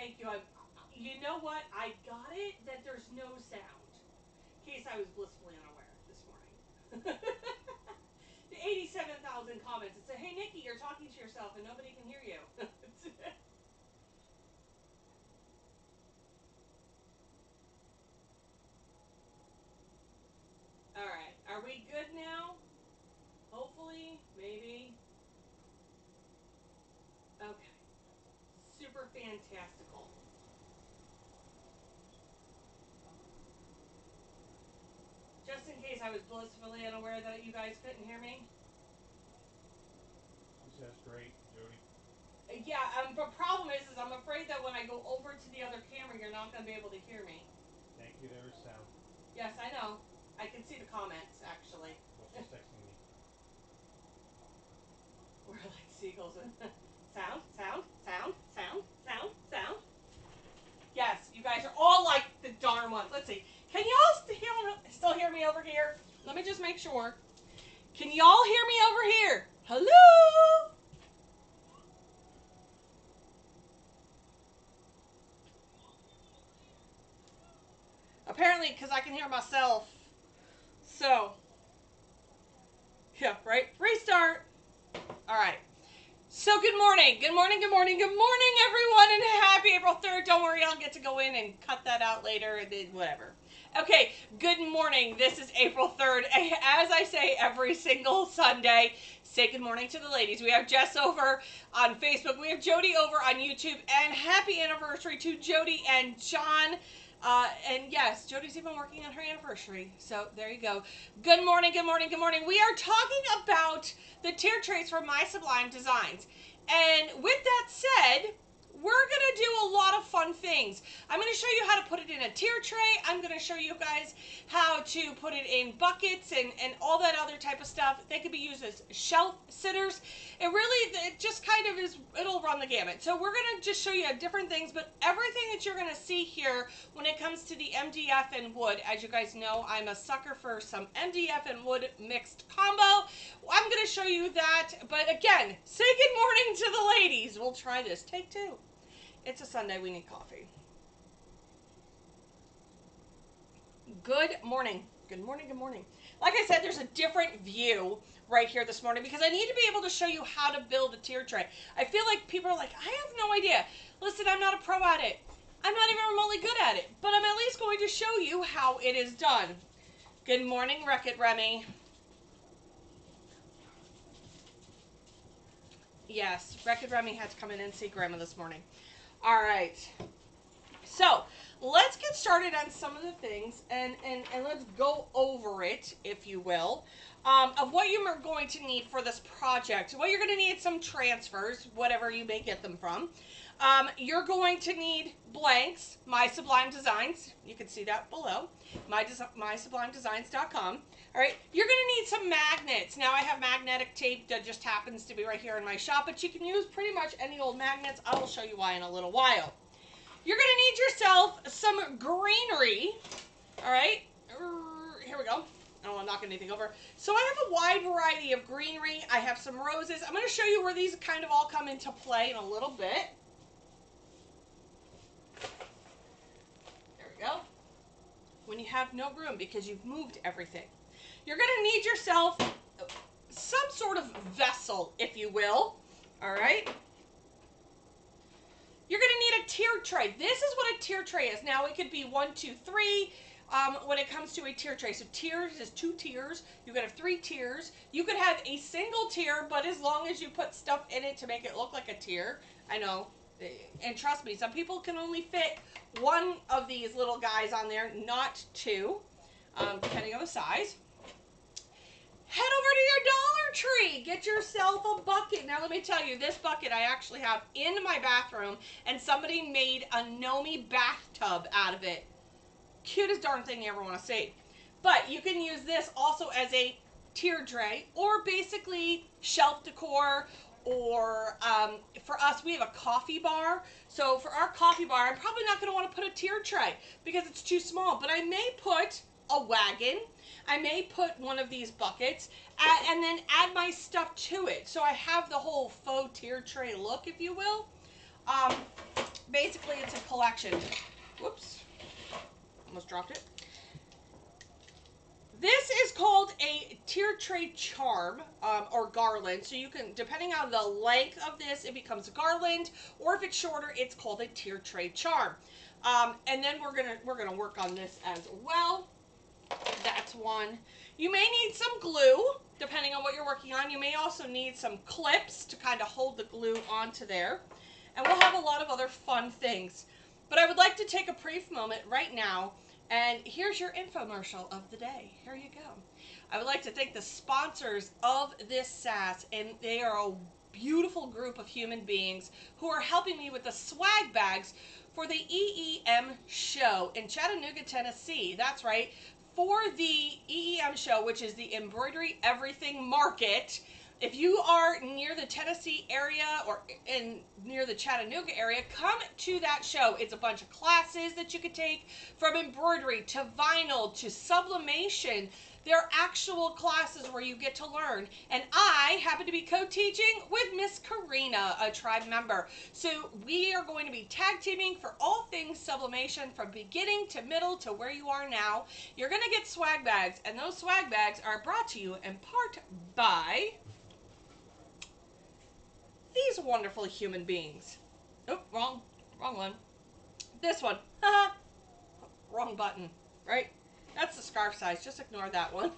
Thank you. You know what? I got it that there's no sound. In case I was blissfully unaware this morning. The 87,000 comments. It said, hey, Nikki, you're talking to yourself and nobody can hear you. All right. Are we good now? Hopefully. Maybe. Okay. Super fantastical. Just in case I was blissfully unaware that you guys couldn't hear me. She says great, Jody. Yeah, but problem is I'm afraid that when I go over to the other camera, you're not going to be able to hear me. Thank you, there is sound. Yes, I know. I can see the comments, actually. Well, she's texting me. We're like seagulls. Sound, sound, sound, sound, sound, sound. Yes, you guys are all like the darn ones. Let's see. Can y'all still hear me over here? Let me just make sure. Can y'all hear me over here? Hello? Apparently, because I can hear myself. So, yeah, right? Restart. All right. So good morning, good morning, good morning, good morning, everyone, and happy April 3rd. Don't worry, I'll get to go in and cut that out later, and whatever. Okay, good morning. This is April 3rd. As I say every single Sunday, say good morning to the ladies. We have Jess over on Facebook. We have Jody over on YouTube, and happy anniversary to Jody and John. And yes, Jody's even working on her anniversary. So there you go. Good morning, good morning, good morning. We are talking about the tier trays from My Sublime Designs. And with that said, we're going to do a lot of fun things. I'm going to show you how to put it in a tier tray. I'm going to show you guys how to put it in buckets and all that other type of stuff. They could be used as shelf sitters. It just kind of is, it'll run the gamut. So we're going to just show you different things, but everything that you're going to see here when it comes to the MDF and wood, as you guys know, I'm a sucker for some MDF and wood mixed combo. I'm going to show you that, but again, say good morning to the ladies. We'll try this. Take two. It's a Sunday. We need coffee. Good morning. Good morning. Good morning. Like I said, there's a different view right here this morning because I need to be able to show you how to build a tier tray. I feel like people are like, I have no idea. Listen, I'm not a pro at it. I'm not even remotely good at it, but I'm at least going to show you how it is done. Good morning, Wreck-It Remy. Yes, Wreck-It Remy had to come in and see Grandma this morning. All right. So, let's get started on some of the things and let's go over it, if you will, of what you are going to need for this project. Well, you're going to need some transfers, whatever you may get them from. You're going to need blanks, My Sublime Designs. You can see that below, mysublimedesigns.com. All right, you're going to need some magnets. Now, I have magnetic tape that just happens to be right here in my shop, but you can use pretty much any old magnets. I will show you why in a little while. You're going to need yourself some greenery. All right, here we go. I don't want to knock anything over. So I have a wide variety of greenery. I have some roses. I'm going to show you where these kind of all come into play in a little bit. There we go. When you have no room because you've moved everything. You're going to need yourself some sort of vessel, if you will. All right. You're going to need a tier tray. This is what a tier tray is. Now, it could be 1, 2, 3 when it comes to a tier tray. So tiers is 2 tiers. You could have 3 tiers. You could have a single tier, but as long as you put stuff in it to make it look like a tier. I know. And trust me, some people can only fit 1 of these little guys on there, not 2, depending on the size. Head over to your Dollar Tree. Get yourself a bucket. Now, let me tell you, this bucket I actually have in my bathroom, and somebody made a Nomi bathtub out of it. Cutest darn thing you ever want to see. But you can use this also as a tier tray, or basically shelf decor, or for us, we have a coffee bar. So for our coffee bar, I'm probably not going to want to put a tier tray because it's too small, but I may put a wagon. I may put one of these buckets and then add my stuff to it. So I have the whole faux tier tray look, if you will. Basically, it's a collection. Whoops. Almost dropped it. This is called a tier tray charm, or garland. So you can, depending on the length of this, it becomes a garland, or if it's shorter, it's called a tier tray charm. And then we're gonna work on this as well. That's one. You may need some glue, depending on what you're working on. You may also need some clips to kind of hold the glue onto there. And we'll have a lot of other fun things. But I would like to take a brief moment right now, and here's your infomercial of the day. Here you go. I would like to thank the sponsors of this Sass, and they are a beautiful group of human beings who are helping me with the swag bags for the EEM show in Chattanooga, Tennessee. That's right. For the EEM show, which is the Embroidery Everything Market. If you are near the Tennessee area or near the Chattanooga area, come to that show. It's a bunch of classes that you could take, from embroidery to vinyl to sublimation. They're actual classes where you get to learn. And I happen to be co-teaching with Miss Karina, a tribe member. So we are going to be tag teaming for all things sublimation, from beginning to middle to where you are now. You're going to get swag bags, and those swag bags are brought to you in part by these wonderful human beings. Oh, wrong one. This one. Wrong button, right? That's the scarf size. Just ignore that one.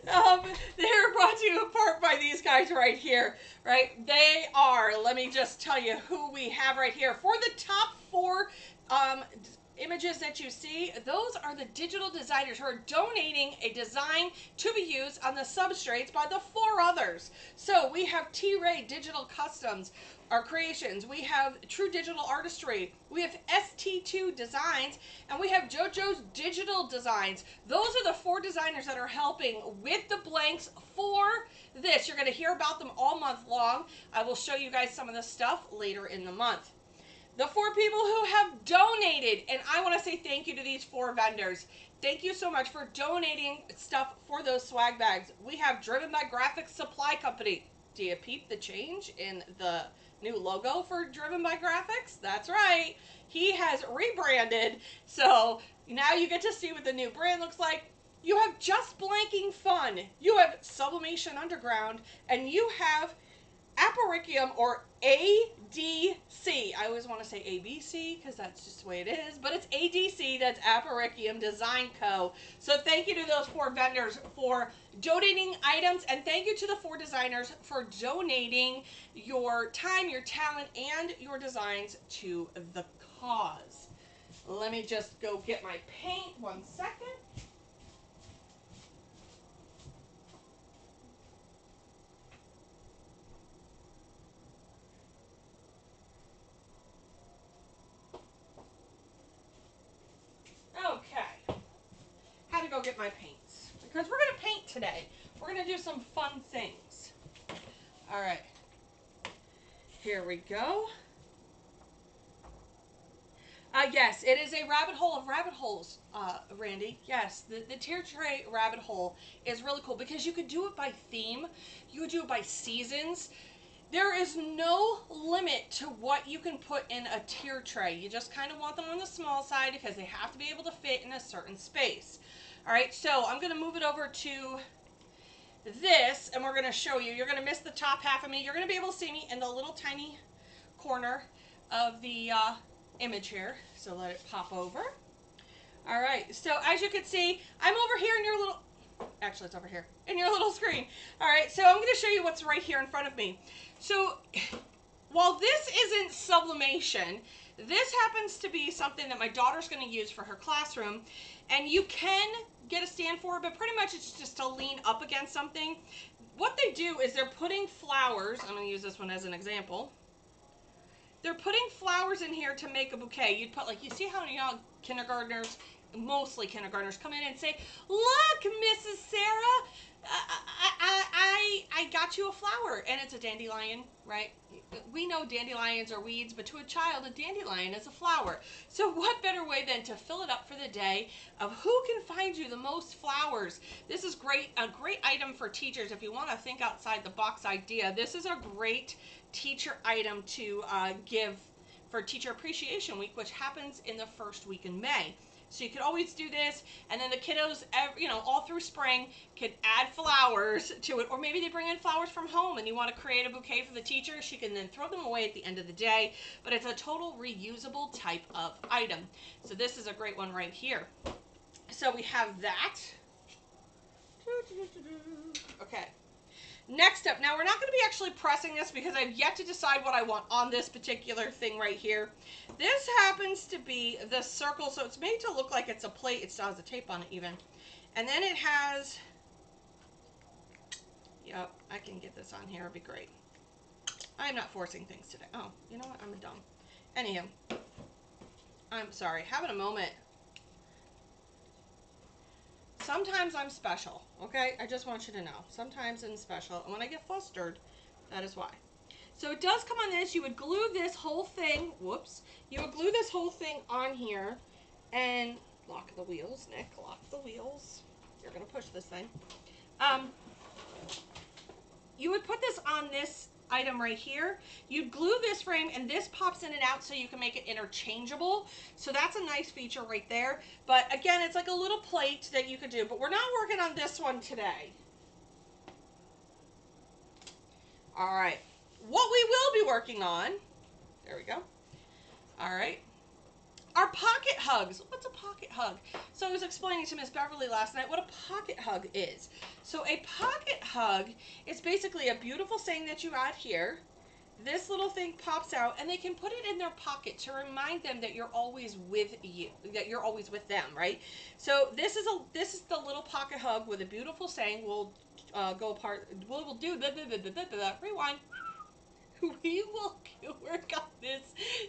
They're brought to you in part by these guys right here, right? They are, let me just tell you who we have right here. For the top 4 images that you see, those are the digital designers who are donating a design to be used on the substrates by the 4 others. So we have T-Ray Digital Customs, our creations. We have True Digital Artistry. We have ST2 Designs, and we have JoJo's Digital Designs. Those are the 4 designers that are helping with the blanks for this. You're going to hear about them all month long. I will show you guys some of this stuff later in the month. The 4 people who have donated, and I want to say thank you to these 4 vendors. Thank you so much for donating stuff for those swag bags. We have Driven by Graphics Supply Company. Do you peep the change in the new logo for Driven by Graphics? That's right. He has rebranded, so now you get to see what the new brand looks like. You have Just Blanking Fun. You have Sublimation Underground, and you have Apparicium, or ADC. I always want to say ABC because that's just the way it is, but it's ADC. That's Apparicium Design Co. So thank you to those 4 vendors for donating items, and thank you to the 4 designers for donating your time, your talent, and your designs to the cause. Let me just go get my paint 1 second. Okay, had to go get my paints because we're going to paint today. We're going to do some fun things. All right, here we go. Yes, it is a rabbit hole of rabbit holes, Randy. Yes, the tier tray rabbit hole is really cool because you could do it by theme. You could do it by seasons. There is no limit to what you can put in a tier tray. You just kind of want them on the small side because they have to be able to fit in a certain space. All right, so I'm going to move it over to this, and we're going to show you. You're going to miss the top half of me. You're going to be able to see me in the little tiny corner of the image here. So let it pop over. All right, so as you can see, I'm over here in your little, actually it's over here, in your little screen. All right, so I'm going to show you what's right here in front of me. So while this isn't sublimation, this happens to be something that my daughter's going to use for her classroom, and you can get a stand for it, but pretty much it's just to lean up against something. What they do is they're putting flowers, I'm going to use this one as an example. They're putting flowers in here to make a bouquet. You'd put, like, you see how young kindergartners, mostly kindergartners, come in and say, "Look, Mrs. Sarah, I got you a flower," and it's a dandelion, right? We know dandelions are weeds, but to a child, a dandelion is a flower. So what better way than to fill it up for the day of who can find you the most flowers? This is great, a great item for teachers if you want to think outside the box idea. This is a great teacher item to give for Teacher Appreciation Week, which happens in the first week in May. So you could always do this, and then the kiddos, you know, all through spring could add flowers to it, or maybe they bring in flowers from home and you want to create a bouquet for the teacher. She can then throw them away at the end of the day, but it's a total reusable type of item. So this is a great one right here. So we have that. Okay. Next up, now we're not going to be actually pressing this because I've yet to decide what I want on this particular thing right here. This happens to be the circle, so it's made to look like it's a plate. It still has a tape on it even. And then it has, yep, I can get this on here. It'd be great. I am not forcing things today. Oh, you know what? I'm a dumb. Anywho, I'm sorry. Having a moment. Sometimes I'm special, okay? I just want you to know. Sometimes I'm special. And when I get flustered, that is why. So it does come on this. You would glue this whole thing. Whoops. You would glue this whole thing on here. And lock the wheels, Nick. Lock the wheels. You're going to push this thing. You would put this on this item right here. You'd glue this frame, and this pops in and out so you can make it interchangeable. So that's a nice feature right there. But again, it's like a little plate that you could do, but we're not working on this one today. All right, what we will be working on, there we go. All right, our pocket hugs. What's a pocket hug? So I was explaining to Miss Beverly last night what a pocket hug is. So a pocket hug is basically a beautiful saying that you add here. This little thing pops out, and they can put it in their pocket to remind them that you're always with you, that you're always with them, right? So this is the little pocket hug with a beautiful saying. We'll go apart. We'll do rewind. We will work on this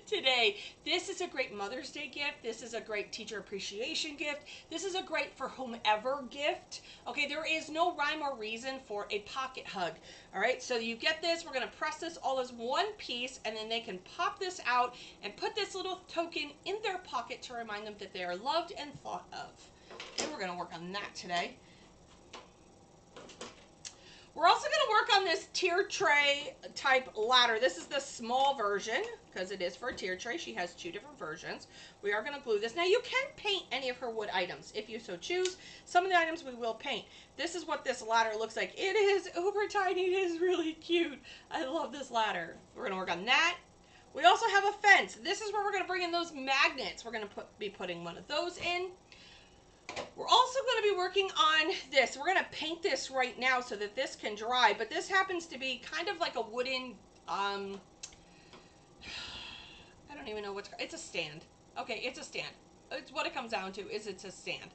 today. This is a great Mother's Day gift. This is a great teacher appreciation gift. This is a great for whomever gift. Okay, there is no rhyme or reason for a pocket hug. All right, so you get this. We're going to press this all as one piece, and then they can pop this out and put this little token in their pocket to remind them that they are loved and thought of. Okay, we're going to work on that today. We're also going to work on this tier tray type ladder. This is the small version because it is for a tier tray. She has two different versions. We are going to glue this. Now you can paint any of her wood items if you so choose. Some of the items we will paint. This is what this ladder looks like. It is uber tiny. It is really cute. I love this ladder. We're going to work on that. We also have a fence. This is where we're going to bring in those magnets. We're going to be putting one of those in. We're also going to be working on this. We're going to paint this right now so that this can dry, but this happens to be kind of like a wooden, I don't even know it's a stand. Okay, it's a stand. It's what it comes down to is it's a stand.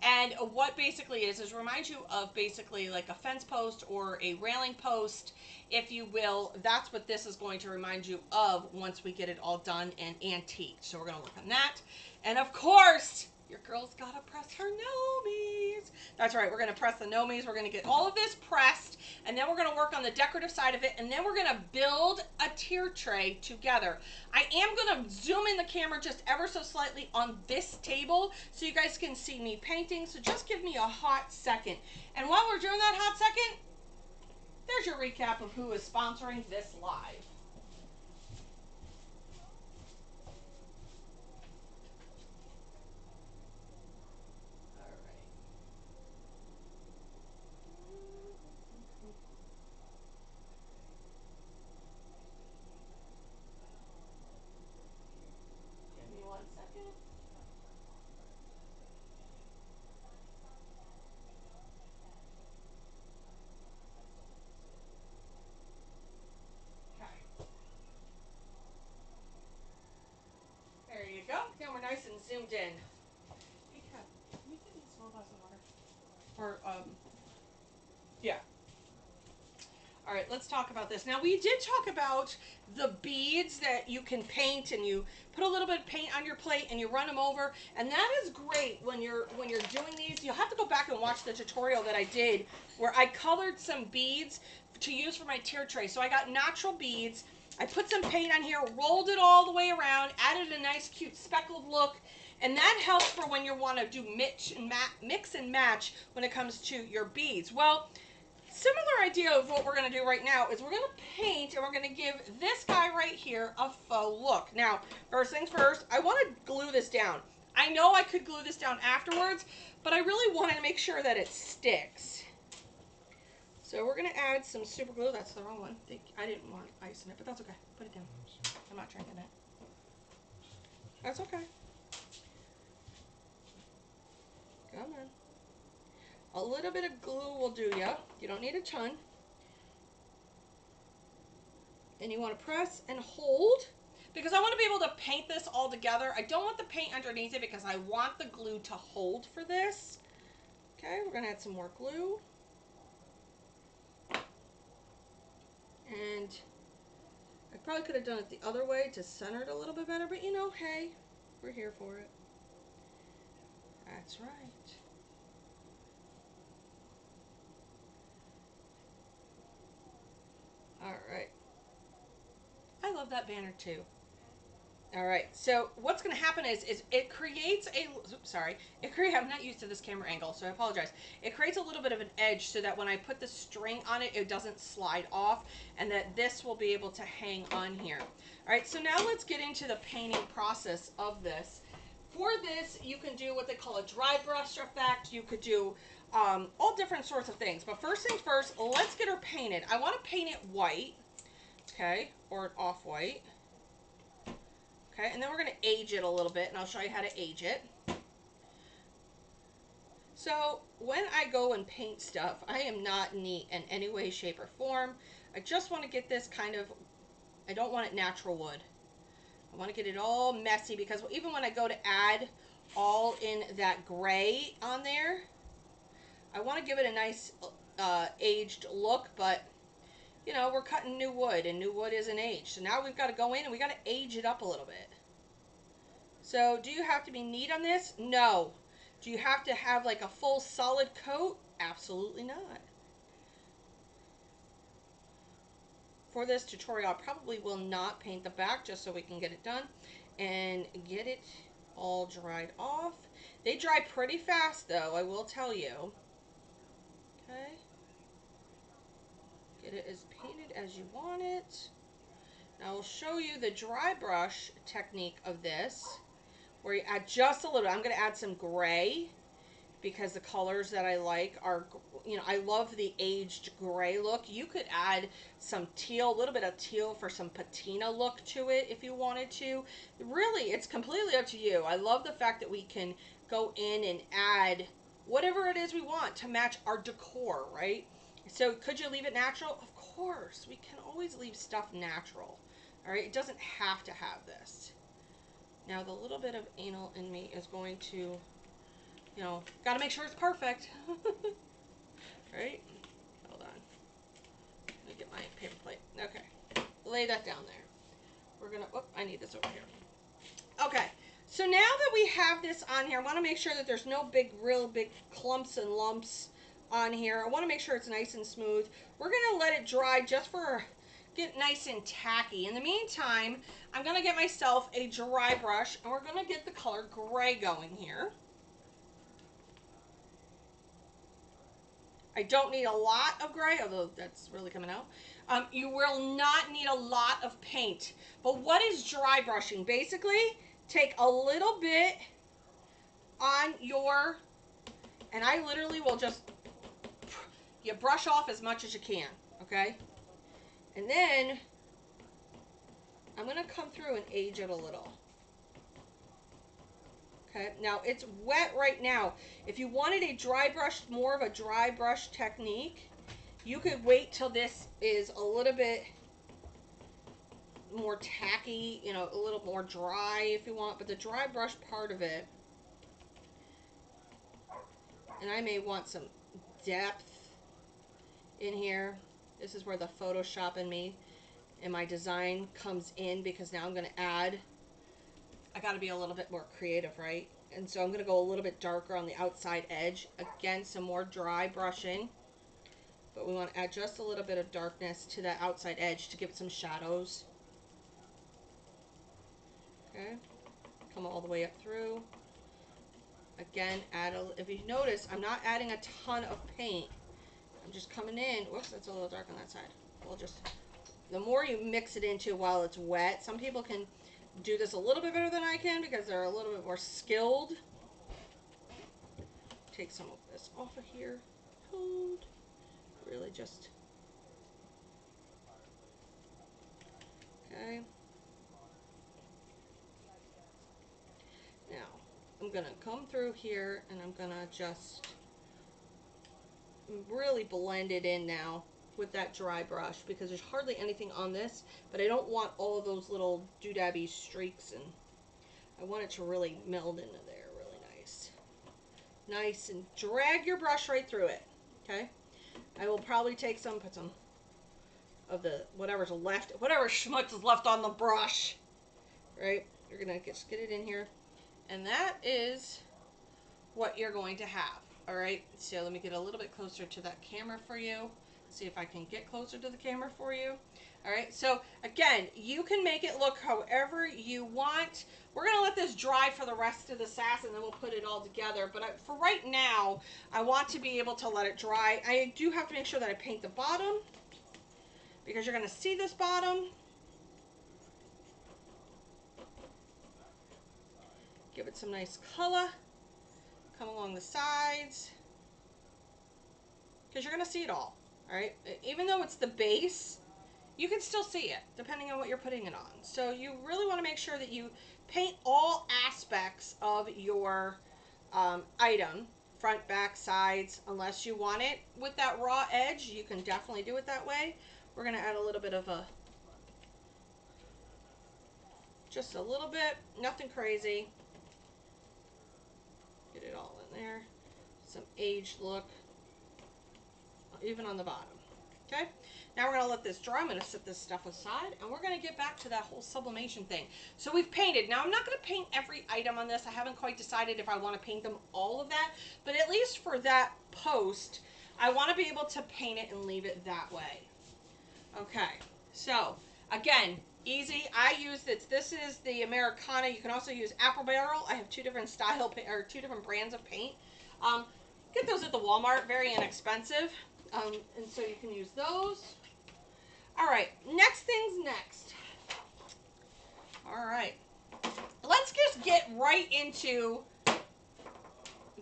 And what basically is reminds you of basically like a fence post or a railing post, if you will. That's what this is going to remind you of once we get it all done and antiqued. So we're going to work on that. And of course, your girl's gotta press her nomies. That's right, we're gonna press the nomies. We're gonna get all of this pressed, and then we're gonna work on the decorative side of it, and then we're gonna build a tier tray together. I am gonna zoom in the camera just ever so slightly on this table so you guys can see me painting, so just give me a hot second. And while we're doing that hot second, there's your recap of who is sponsoring this live. Now we're nice and zoomed in. Hey, Kat, can you get me a small glass of water? Or, yeah. All right, let's talk about this. Now, we did talk about the beads that you can paint, and you put a little bit of paint on your plate and you run them over, and that is great when you're doing these. You'll have to go back and watch the tutorial that I did where I colored some beads to use for my tier tray. So I got natural beads. I put some paint on here, rolled it all the way around, added a nice cute speckled look, and that helps for when you want to do mix and match when it comes to your beads. Well, similar idea of what we're going to do right now is we're going to paint and we're going to give this guy right here a faux look. Now, first things first, I want to glue this down. I know I could glue this down afterwards, but I really wanted to make sure that it sticks. So we're going to add some super glue. That's the wrong one. I didn't want ice in it, but that's okay. Put it down. I'm not drinking it. That's okay. Come on. A little bit of glue will do ya. You don't need a ton. And you want to press and hold because I want to be able to paint this all together. I don't want the paint underneath it because I want the glue to hold for this. Okay, we're going to add some more glue. And I probably could have done it the other way to center it a little bit better, but you know, hey, we're here for it. That's right. All right. I love that banner too. All right, so what's going to happen is it creates I'm not used to this camera angle, so I apologize. It creates a little bit of an edge so that when I put the string on it, it doesn't slide off, and that this will be able to hang on here. All right, so now let's get into the painting process of this. For this, you can do what they call a dry brush effect. You could do all different sorts of things, but first things first, let's get her painted. I want to paint it white, okay, or off-white. Okay, and then we're going to age it a little bit, and I'll show you how to age it. So when I go and paint stuff, I am not neat in any way, shape, or form. I just want to get this kind of, I don't want it natural wood. I want to get it all messy because even when I go to add all in that gray on there, I want to give it a nice aged look, but you know, we're cutting new wood, and new wood isn't aged. So now we've got to go in and we got to age it up a little bit. So do you have to be neat on this? No. Do you have to have like a full solid coat? Absolutely not. For this tutorial, I probably will not paint the back just so we can get it done and get it all dried off. They dry pretty fast though, I will tell you. Okay. Get it as painted as you want it. Now I'll show you the dry brush technique of this, where you add just a little. I'm going to add some gray because the colors that I like are, you know, I love the aged gray look. You could add some teal, a little bit of teal for some patina look to it if you wanted to. Really, it's completely up to you. I love the fact that we can go in and add whatever it is we want to match our decor, right? So could you leave it natural? Of course, we can always leave stuff natural. All right, it doesn't have to have this. Now the little bit of anal in me is going to, you know, got to make sure it's perfect. Right? Hold on. Let me get my paper plate. Okay. Lay that down there. We're going to, oh, I need this over here. Okay. So now that we have this on here, I want to make sure that there's no real big clumps and lumps on here. I want to make sure it's nice and smooth. We're going to let it dry just for, get nice and tacky. In the meantime, I'm going to get myself a dry brush, and we're going to get the color gray going here. I don't need a lot of gray, although that's really coming out. You will not need a lot of paint. But what is dry brushing? Basically, take a little bit on your, and I literally will just, you brush off as much as you can, okay? And then I'm going to come through and age it a little. Okay, now it's wet right now. If you wanted a dry brush, more of a dry brush technique, you could wait till this is a little bit more tacky, you know, a little more dry if you want, but the dry brush part of it, and I may want some depth in here. This is where the Photoshop in me and my design comes in, because now I'm going to add, I got to be a little bit more creative, right? And so I'm going to go a little bit darker on the outside edge. Again, some more dry brushing. But we want to add just a little bit of darkness to that outside edge to give it some shadows. Okay. Come all the way up through. Again, if you notice, I'm not adding a ton of paint. I'm just coming in. Whoops, that's a little dark on that side. We'll just, the more you mix it into while it's wet, some people can do this a little bit better than I can because they're a little bit more skilled. Take some of this off of here. Hold. Really just. Okay. Now, I'm going to come through here and I'm going to just really blend it in now with that dry brush because there's hardly anything on this, but I don't want all of those little doodabby streaks, and I want it to really meld into there really nice. Nice, and drag your brush right through it, okay? I will probably take some, put some of the whatever's left, whatever schmutz is left on the brush, right? You're gonna just get it in here, and that is what you're going to have. All right, so let me get a little bit closer to that camera for you. See if I can get closer to the camera for you. All right, so again, you can make it look however you want. We're gonna let this dry for the rest of the sass and then we'll put it all together. But for right now, I want to be able to let it dry. I do have to make sure that I paint the bottom because you're gonna see this bottom. Give it some nice color. Come along the sides, because you're going to see it all right? Even though it's the base, you can still see it depending on what you're putting it on. So you really want to make sure that you paint all aspects of your item, front, back, sides, unless you want it with that raw edge. You can definitely do it that way. We're going to add a little bit of just a little bit, nothing crazy. Get it all in there. Some aged look, even on the bottom. Okay, now we're going to let this dry. I'm going to set this stuff aside, and we're going to get back to that whole sublimation thing. So we've painted. Now I'm not going to paint every item on this. I haven't quite decided if I want to paint them all of that, but at least for that post, I want to be able to paint it and leave it that way. Okay, so again, easy. I use this. This is the Americana. You can also use Apple Barrel. I have two different two different brands of paint. Get those at the Walmart. Very inexpensive. And so you can use those. All right, next thing's next. All right, let's just get right into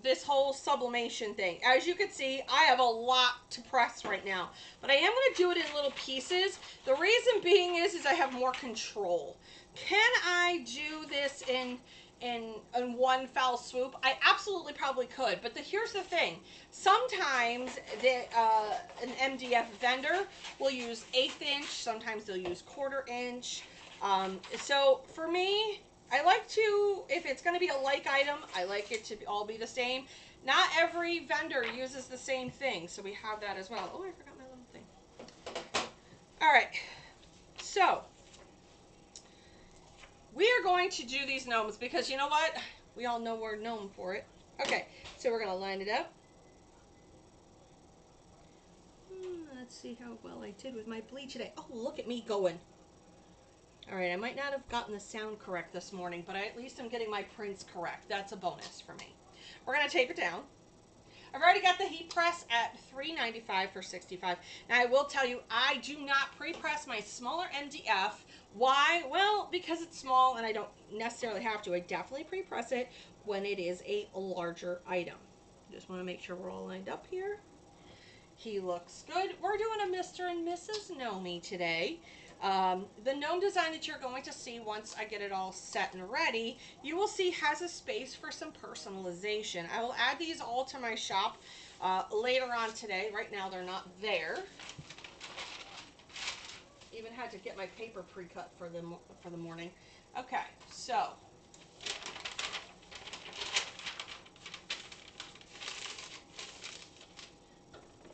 this whole sublimation thing. As you can see, I have a lot to press right now, but I am going to do it in little pieces. The reason being is I have more control. Can I do this in one foul swoop? I absolutely probably could, but here's the thing. Sometimes an MDF vendor will use 1/8 inch, sometimes they'll use 1/4 inch. So for me, I like to, if it's going to be a like item, I like it to all be the same. Not every vendor uses the same thing, so we have that as well. Oh, I forgot my little thing. All right, so we are going to do these gnomes because you know what? We all know we're known for it. Okay, so we're going to line it up. Let's see how well I did with my bleach today. Oh, look at me going. All right, I might not have gotten the sound correct this morning, but at least I'm getting my prints correct. That's a bonus for me. We're going to tape it down. I've already got the heat press at $3.95 for 65. Now, I will tell you, I do not pre-press my smaller MDF. Why? Well, because it's small and I don't necessarily have to. I definitely pre-press it when it is a larger item. Just want to make sure we're all lined up here. He looks good. We're doing a Mr. and Mrs. Nomi today. The gnome design that you're going to see once I get it all set and ready, you will see has a space for some personalization. I will add these all to my shop later on today. Right now they're not there. Even had to get my paper pre-cut for the morning. Okay, so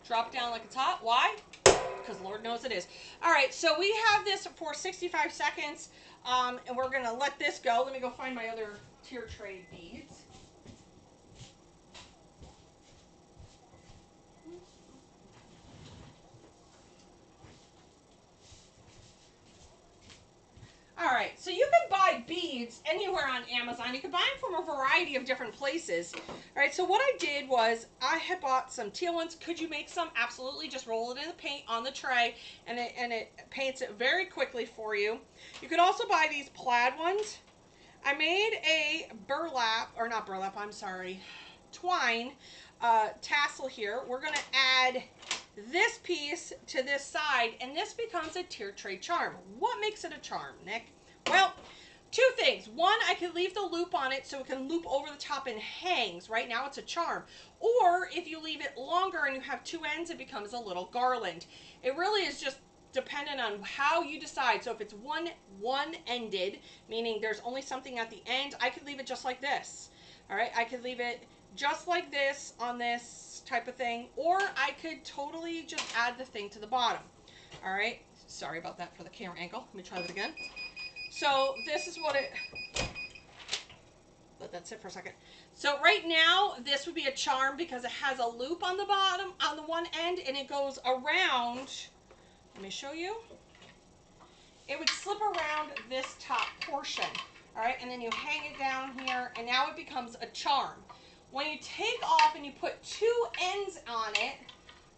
drop down like it's hot. Why? Because Lord knows it is. All right, so we have this for 65 seconds, and we're going to let this go. Let me go find my other tier tray beads. All right, so you can buy beads anywhere on Amazon. You can buy them from a variety of different places. All right, so what I did was I had bought some teal ones. Could you make some? Absolutely. Just roll it in the paint on the tray, and it paints it very quickly for you. You could also buy these plaid ones. I made a burlap, or not burlap, I'm sorry, twine tassel here. We're going to add this piece to this side, and this becomes a tier tray charm. What makes it a charm, Nick? Well, two things. One, I can leave the loop on it so it can loop over the top and hangs. Right now it's a charm. Or if you leave it longer and you have two ends, it becomes a little garland. It really is just dependent on how you decide. So if it's one-ended, meaning there's only something at the end, I could leave it just like this. All right, I could leave it just like this on this type of thing, or I could totally just add the thing to the bottom. All right, sorry about that for the camera angle. Let me try that again. So this is what it, let that sit for a second. So right now this would be a charm because it has a loop on the bottom, on the one end, and it goes around. Let me show you. It would slip around this top portion. All right, and then you hang it down here, and now it becomes a charm. When you take off and you put two ends on it,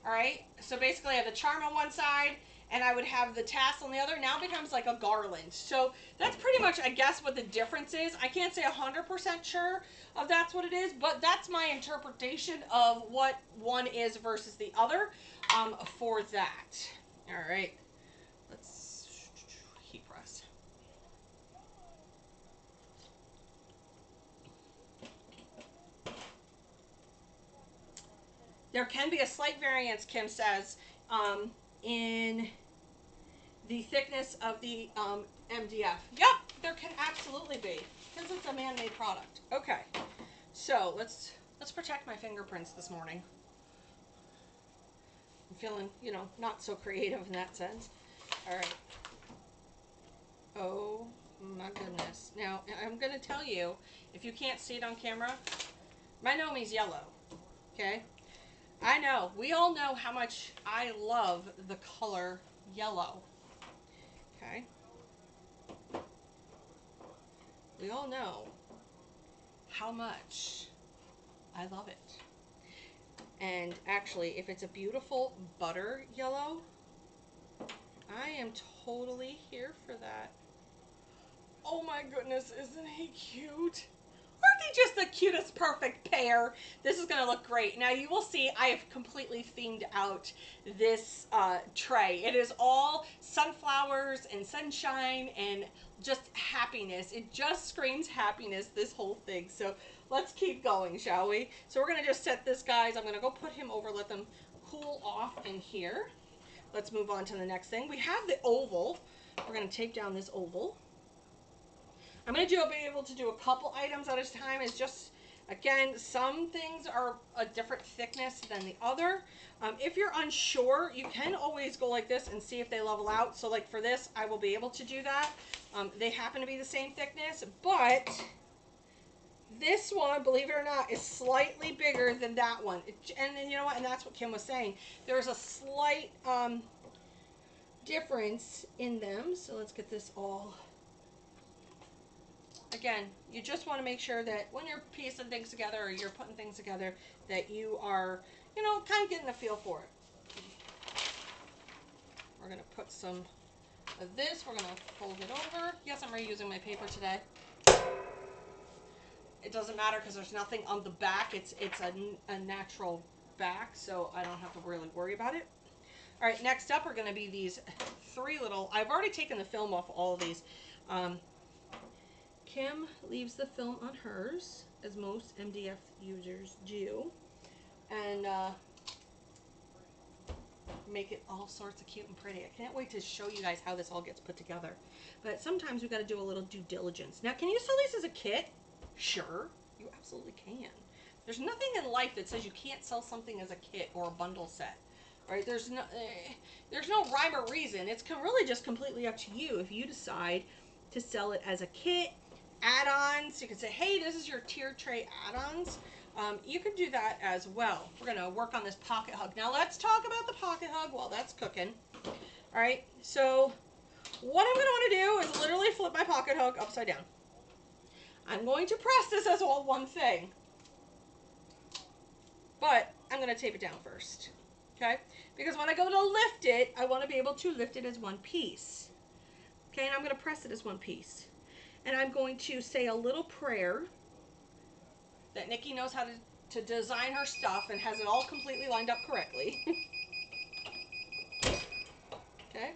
all right, so basically I have the charm on one side and I would have the tassel on the other, now it becomes like a garland. So that's pretty much, I guess, what the difference is. I can't say 100% sure of that's what it is, but that's my interpretation of what one is versus the other for that. All right, let's heat press. There can be a slight variance, Kim says, in the thickness of the MDF. Yep, there can absolutely be, because it's a man-made product. Okay, so let's protect my fingerprints this morning. I'm feeling, you know, not so creative in that sense. All right. Oh my goodness. Now, I'm going to tell you, if you can't see it on camera, my Nomi's yellow, okay? I know, we all know how much I love the color yellow, okay? We all know how much I love it. And actually, if it's a beautiful butter yellow, I am totally here for that. Oh my goodness, isn't he cute? Aren't they just the cutest perfect pair? This is going to look great. Now you will see I have completely themed out this tray. It is all sunflowers and sunshine and just happiness. It just screams happiness, this whole thing. So let's keep going, shall we? So we're going to just set this, guys. I'm going to go put him over, let them cool off in here. Let's move on to the next thing. We have the oval. We're going to take down this oval. I'm going to be able to do a couple items at a time. It's just, again, some things are a different thickness than the other. If you're unsure, you can always go like this and see if they level out. So like for this, I will be able to do that. They happen to be the same thickness, but this one, believe it or not, is slightly bigger than that one. And then, you know what? And that's what Kim was saying. There's a slight difference in them. So let's get this all. Again, you just want to make sure that when you're piecing things together or you're putting things together that you are, you know, kind of getting a feel for it. We're going to put some of this. We're going to fold it over. Yes, I'm reusing my paper today. It doesn't matter because there's nothing on the back. It's a natural back, so I don't have to really worry about it. All right, next up are going to be these three little, I've already taken the film off all of these. Kim leaves the film on hers, as most MDF users do, and make it all sorts of cute and pretty. I can't wait to show you guys how this all gets put together. But sometimes we've got to do a little due diligence. Now, can you sell these as a kit? Sure, you absolutely can. There's nothing in life that says you can't sell something as a kit or a bundle set. Right? There's no rhyme or reason. It's really just completely up to you if you decide to sell it as a kit. Add-ons, you can say, hey, this is your tier tray add-ons. You can do that as well. We're going to work on this pocket hug. Now let's talk about the pocket hug while that's cooking. All right, so what I'm going to want to do is literally flip flip my pocket hook upside down. I'm going to press this as all one thing, but I'm going to tape it down first, okay? Because when I go to lift it, I want to be able to lift it as one piece, okay? And I'm going to press it as one piece. And I'm going to say a little prayer that Nikki knows how to design her stuff and has it all completely lined up correctly. Okay,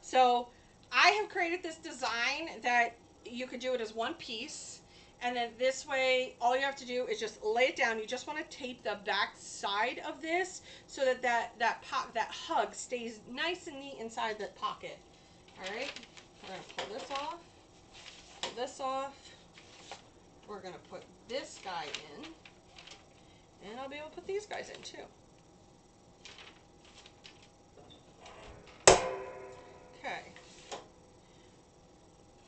so I have created this design that you could do it as one piece, and then this way all you have to do is just lay it down. You just want to tape the back side of this so that that hug stays nice and neat inside the pocket. All right, we're going to pull this off, pull this off. We're going to put this guy in, and I'll be able to put these guys in too. Okay.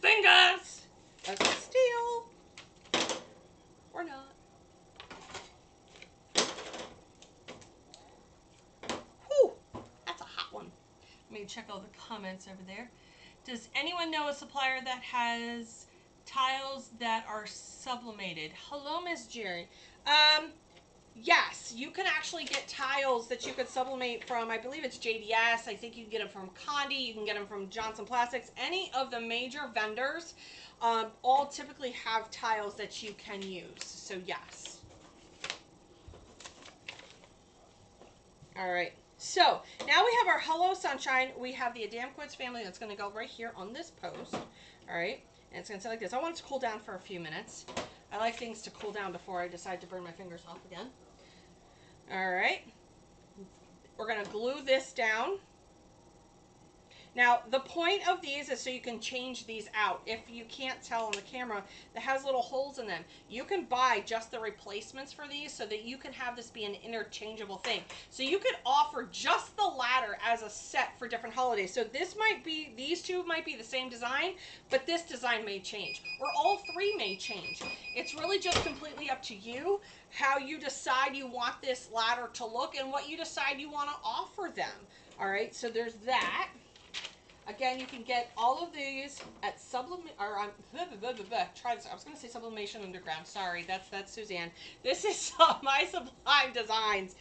Fingers! As a steel. Or not. Whew! That's a hot one. Let me check all the comments over there. Does anyone know a supplier that has tiles that are sublimated? Hello, Miss Jerry. Yes, you can actually get tiles that you could sublimate from, I believe it's JDS. I think you can get them from Condi. You can get them from Johnson Plastics. Any of the major vendors all typically have tiles that you can use. So, yes. All right. So, now we have our Hello Sunshine. We have the Adamquist family that's going to go right here on this post. All right. And it's going to sit like this. I want it to cool down for a few minutes. I like things to cool down before I decide to burn my fingers off again. All right, we're going to glue this down. Now, the point of these is so you can change these out. If you can't tell on the camera, that has little holes in them. You can buy just the replacements for these so that you can have this be an interchangeable thing. So you could offer just the ladder as a set for different holidays. So this might be, these two might be the same design, but this design may change. Or all three may change. It's really just completely up to you how you decide you want this ladder to look and what you decide you want to offer them. All right, so there's that. Again, you can get all of these at try this. I was going to say Sublimation Underground. Sorry, that's Suzanne. This is My Sublime Designs.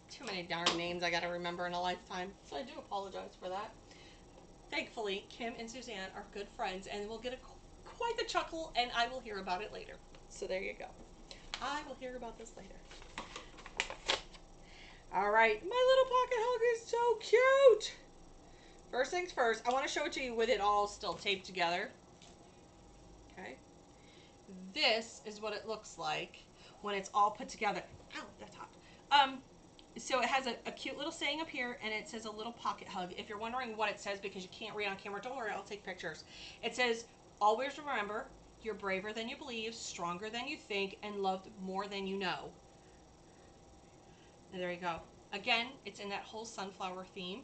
Too many darn names I got to remember in a lifetime, so I do apologize for that. Thankfully, Kim and Suzanne are good friends, and we'll get quite the chuckle, and I will hear about it later. So there you go. I will hear about this later. All right, my little pocket hug is so cute. First things first, I want to show it to you with it all still taped together. Okay. This is what it looks like when it's all put together. Ow, that's hot. So it has a cute little saying up here, and it says a little pocket hug. If you're wondering what it says because you can't read on camera, don't worry, I'll take pictures. It says, always remember, you're braver than you believe, stronger than you think, and loved more than you know. And there you go. Again, it's in that whole sunflower theme.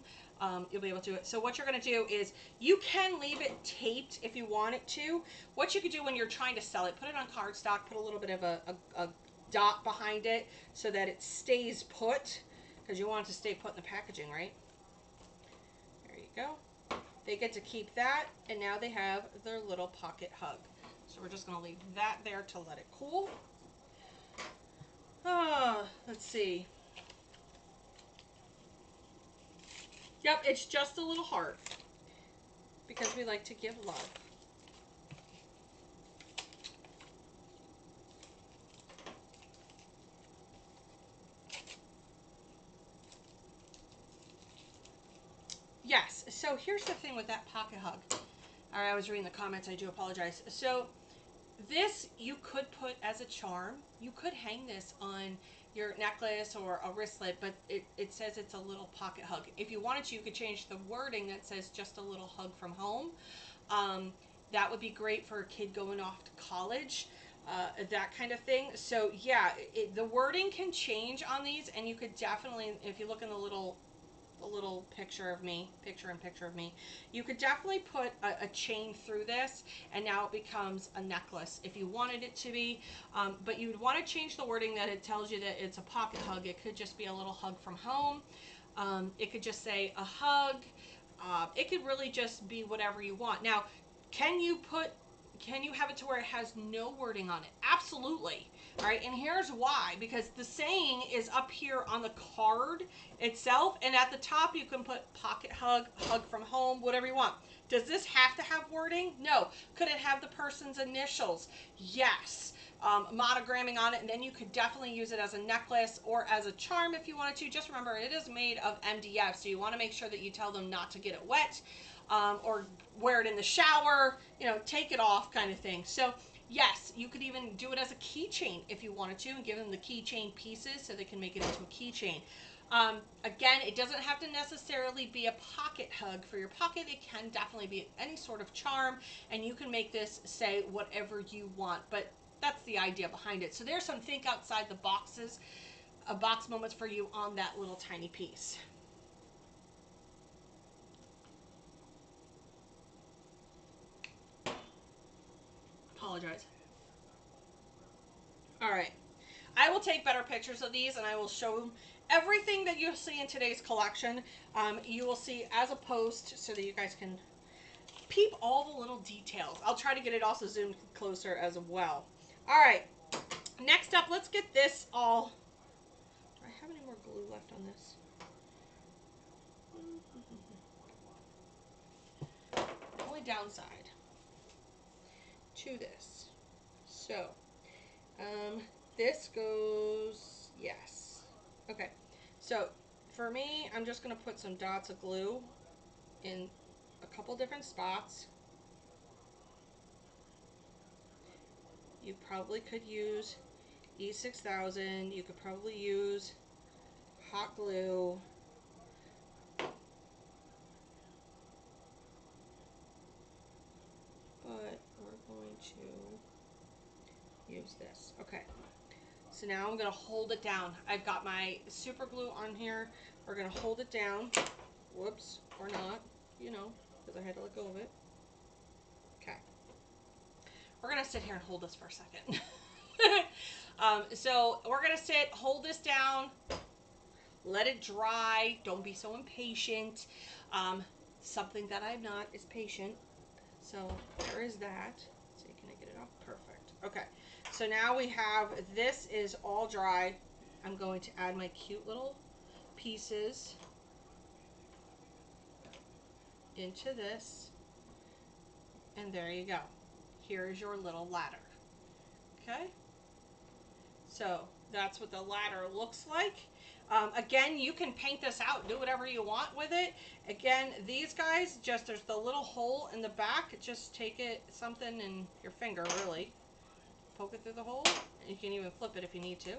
You'll be able to do it. So what you're going to do is you can leave it taped if you want it to. What you could do when you're trying to sell it, put it on cardstock, put a little bit of a dot behind it so that it stays put, because you want it to stay put in the packaging, right? There you go. They get to keep that, and now they have their little pocket hug. So we're just going to leave that there to let it cool. Let's see. Yep, it's just a little heart because we like to give love. Yes, so here's the thing with that pocket hug. All right, I was reading the comments, I do apologize. So this you could put as a charm. You could hang this on your necklace or a wristlet, but it says it's a little pocket hug. If you wanted to, you could change the wording that says just a little hug from home. That would be great for a kid going off to college, that kind of thing. So yeah, the wording can change on these, and you could definitely, if you look in the little picture of me, you could definitely put a chain through this, and now it becomes a necklace if you wanted it to be. But you would want to change the wording that it tells you that it's a pocket hug. It could just be a little hug from home. It could just say a hug. It could really just be whatever you want. Now, Can you have it to where it has no wording on it? Absolutely. All right, and here's why. Because the saying is up here on the card itself, and at the top you can put pocket hug, hug from home, whatever you want. Does this have to have wording? No. Could it have the person's initials? Yes. Monogramming on it, and then you could definitely use it as a necklace or as a charm if you wanted to. Just remember, it is made of MDF, so you want to make sure that you tell them not to get it wet, or wear it in the shower, you know, take it off kind of thing. So yes, you could even do it as a keychain if you wanted to, and give them the keychain pieces so they can make it into a keychain. Again, it doesn't have to necessarily be a pocket hug for your pocket. It can definitely be any sort of charm, and you can make this say whatever you want, but that's the idea behind it. So there's some think outside the boxes, box moments for you on that little tiny piece. Apologize. All right. I will take better pictures of these, and I will show them everything that you'll see in today's collection. You will see as a post so that you guys can peep all the little details. I'll try to get it also zoomed closer as well. All right. Next up, let's get this all. Do I have any more glue left on this? The only downside to this. So, this goes, yes. Okay, so for me, I'm just going to put some dots of glue in a couple different spots. You probably could use E6000. You could probably use hot glue. But we're going to use this. Okay. So now I'm going to hold it down. I've got my super glue on here. We're going to hold it down. Whoops, or not, you know, because I had to let go of it. Okay. We're going to sit here and hold this for a second. So we're going to sit, hold this down, let it dry. Don't be so impatient. Something that I'm not is patient. So there is that. So can I get it off? Perfect. Okay. So now we have, this is all dry. I'm going to add my cute little pieces into this. And there you go. Here is your little ladder. Okay. So that's what the ladder looks like. Again, you can paint this out, do whatever you want with it. Again, these guys, just there's the little hole in the back. Just take it, something in your finger, really. Poke it through the hole. You can even flip it if you need to.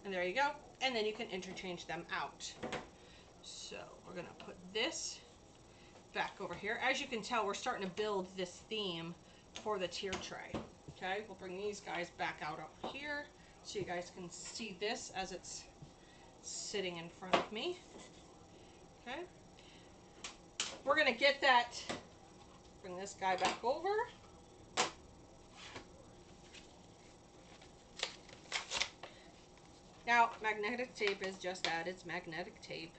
And there you go. And then you can interchange them out. So we're going to put this back over here. As you can tell, we're starting to build this theme for the tier tray. Okay, we'll bring these guys back out up here so you guys can see this as it's sitting in front of me. Okay, we're going to get that, bring this guy back over. Now, magnetic tape is just that, it's magnetic tape.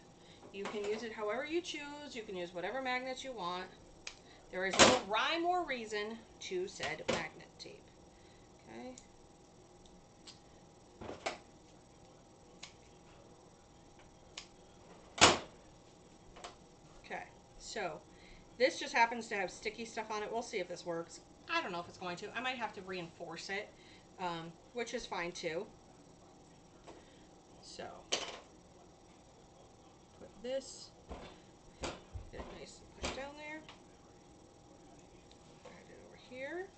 You can use it however you choose. You can use whatever magnets you want. There is no rhyme or reason to said magnet tape. Okay. Okay, so this just happens to have sticky stuff on it. We'll see if this works. I don't know if it's going to. I might have to reinforce it, which is fine too. So, put this, get it nice and pushed down there. Add it over here.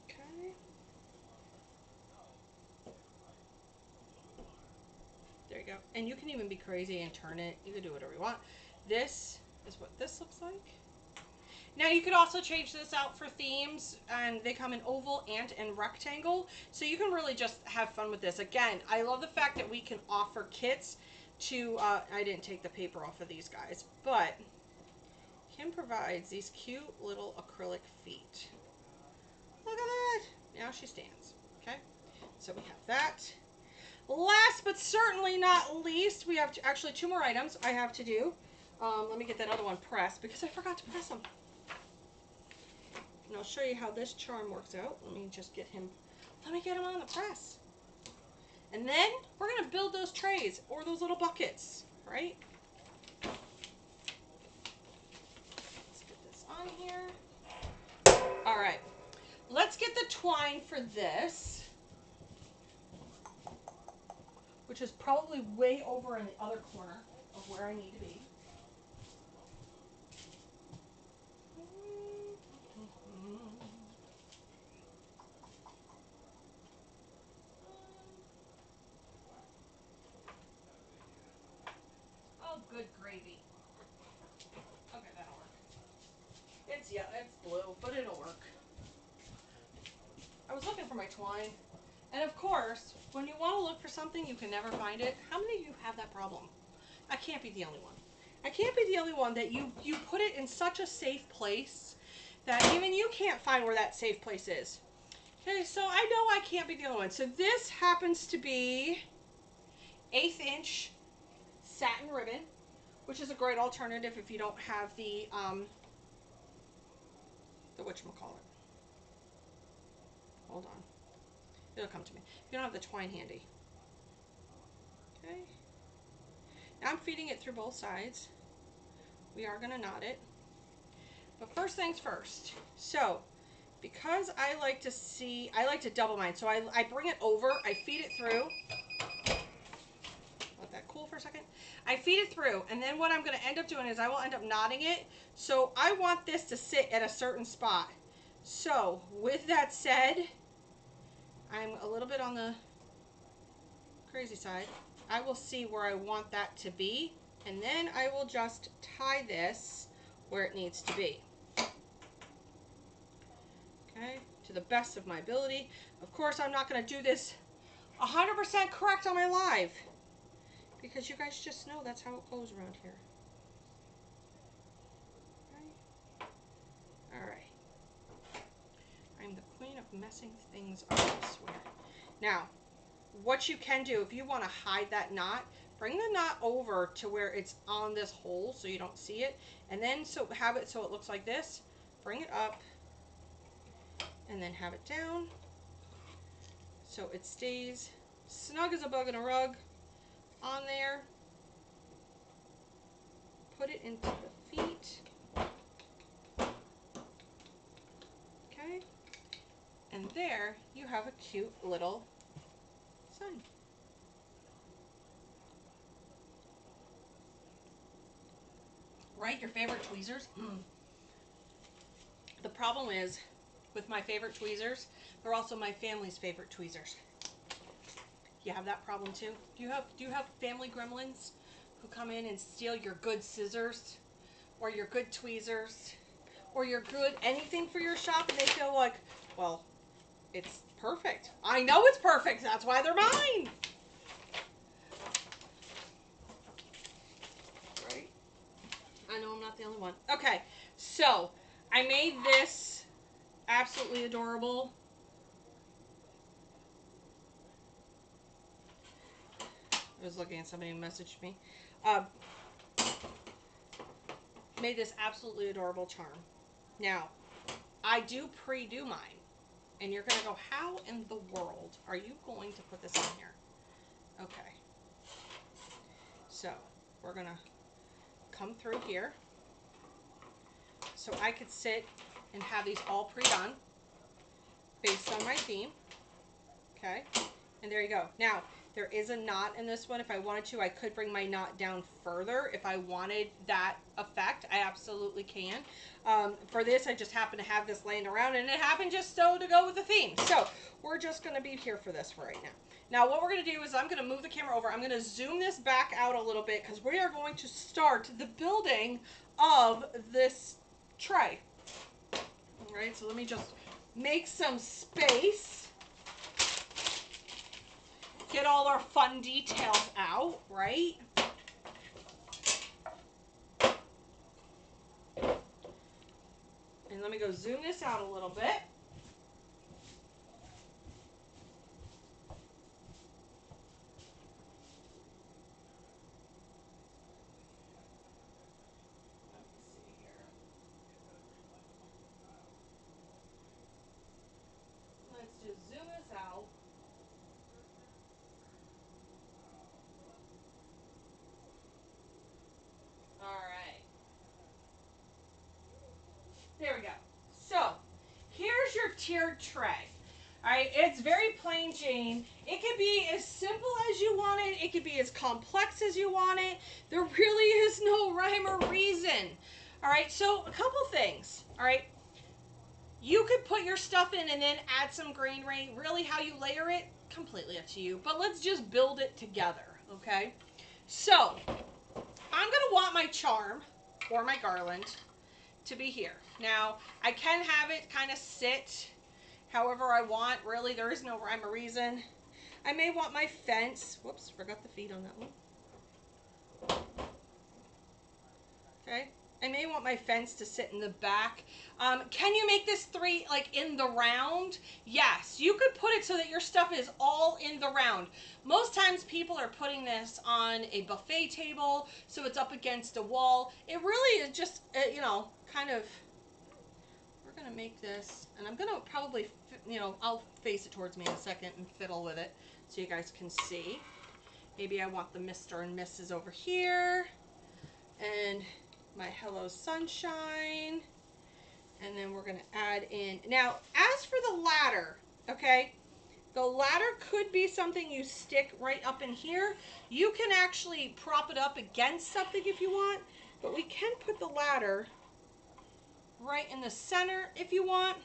Okay. There you go. And you can even be crazy and turn it. You can do whatever you want. This is what this looks like. Now you could also change this out for themes, and they come in oval and in rectangle, so you can really just have fun with this. Again, I love the fact that we can offer kits to, I didn't take the paper off of these guys, but Kim provides these cute little acrylic feet. Look at that! Now she stands. Okay, so we have that. Last but certainly not least, we have actually 2 more items I have to do. Let me get that other one pressed because I forgot to press them. And I'll show you how this charm works out. Let me just get him, let me get him on the press. And then we're going to build those trays or those little buckets, right? Let's get this on here. All right, let's get the twine for this, which is probably way over in the other corner of where I need to be. Oh, good gravy. Okay, that'll work. It's blue, but it'll work. I was looking for my twine. And of course, when you want to look for something, you can never find it. How many of you have that problem? I can't be the only one. I can't be the only one that you put it in such a safe place that even you can't find where that safe place is. Okay, so I know I can't be the only one. So this happens to be 1/8 inch satin ribbon, which is a great alternative if you don't have the whatchamacallit. Hold on. It'll come to me. If you don't have the twine handy. Okay. Now I'm feeding it through both sides. We are going to knot it. But first things first. So, because I like to double mine. So I bring it over, I feed it through. Let that cool for a second. I feed it through, and then what I'm going to end up doing is I will end up knotting it. So I want this to sit at a certain spot. So, with that said, I'm a little bit on the crazy side. I will see where I want that to be, and then I will just tie this where it needs to be. Okay, to the best of my ability. Of course, I'm not going to do this 100% correct on my live, because you guys just know that's how it goes around here. Okay. All right. I'm the queen of messing things up, I swear. Now, what you can do, if you want to hide that knot, bring the knot over to where it's on this hole so you don't see it, and then have it so it looks like this. Bring it up, and then have it down so it stays snug as a bug in a rug on there. Put it into the feet. Okay. And there you have a cute little sign. Right? Your favorite tweezers? The problem is, with my favorite tweezers, they're also my family's favorite tweezers. You have that problem too? Do you have family gremlins who come in and steal your good scissors, or your good tweezers, or your good anything for your shop, and they feel like, well, it's perfect. I know it's perfect. That's why they're mine. Right? I know I'm not the only one. Okay, so I made this absolutely adorable. I was looking at somebody who messaged me. Made this absolutely adorable charm. Now, I do pre-do mine. And you're going to go, how in the world are you going to put this on here? Okay. So, we're going to come through here. So I could sit and have these all pre-done based on my theme. Okay. And there you go. Now, there is a knot in this one. If I wanted to, I could bring my knot down further. If I wanted that effect, I absolutely can. For this, I just happen to have this laying around, and it happened just so to go with the theme. So we're just going to be here for this for right now. Now, what we're going to do is I'm going to move the camera over. I'm going to zoom this back out a little bit because we are going to start the building of this tray. All right, so let me just make some space. Get all our fun details out, right? And let me go zoom this out a little bit. tiered tray. All right, it's very plain Jane. It could be as simple as you want it. It could be as complex as you want it. There really is no rhyme or reason. All right, so a couple things. All right, you could put your stuff in and then add some greenery. Really, how you layer it, completely up to you. But let's just build it together, okay? So I'm gonna want my charm or my garland to be here. Now, I can have it kind of sit however I want. Really, there is no rhyme or reason. I may want my fence. Whoops, forgot the feet on that one. Okay. I may want my fence to sit in the back. Can you make this three like in the round? Yes, you could put it so that your stuff is all in the round. Most times people are putting this on a buffet table so it's up against a wall. It really is just, you know, kind of, we're going to make this, and I'm going to probably, you know, I'll face it towards me in a second and fiddle with it so you guys can see. Maybe I want the Mr. and Mrs. over here, and my Hello Sunshine, and then we're going to add in. Now, as for the ladder, okay, the ladder could be something you stick right up in here. You can actually prop it up against something if you want, but we can put the ladder right in the center if you want,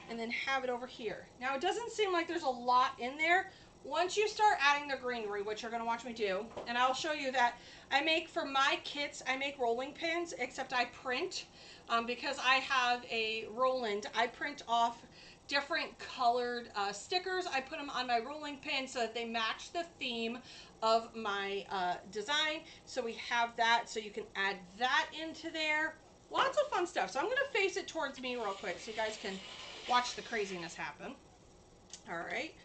and then have it over here. Now, it doesn't seem like there's a lot in there. Once you start adding the greenery, which you're going to watch me do, and I'll show you that I make, for my kits, I make rolling pins, except I print, because I have a Roland, I print off different colored stickers. I put them on my rolling pin so that they match the theme of my design. So we have that, so you can add that into there. Lots of fun stuff. So I'm going to face it towards me real quick so you guys can watch the craziness happen. All right.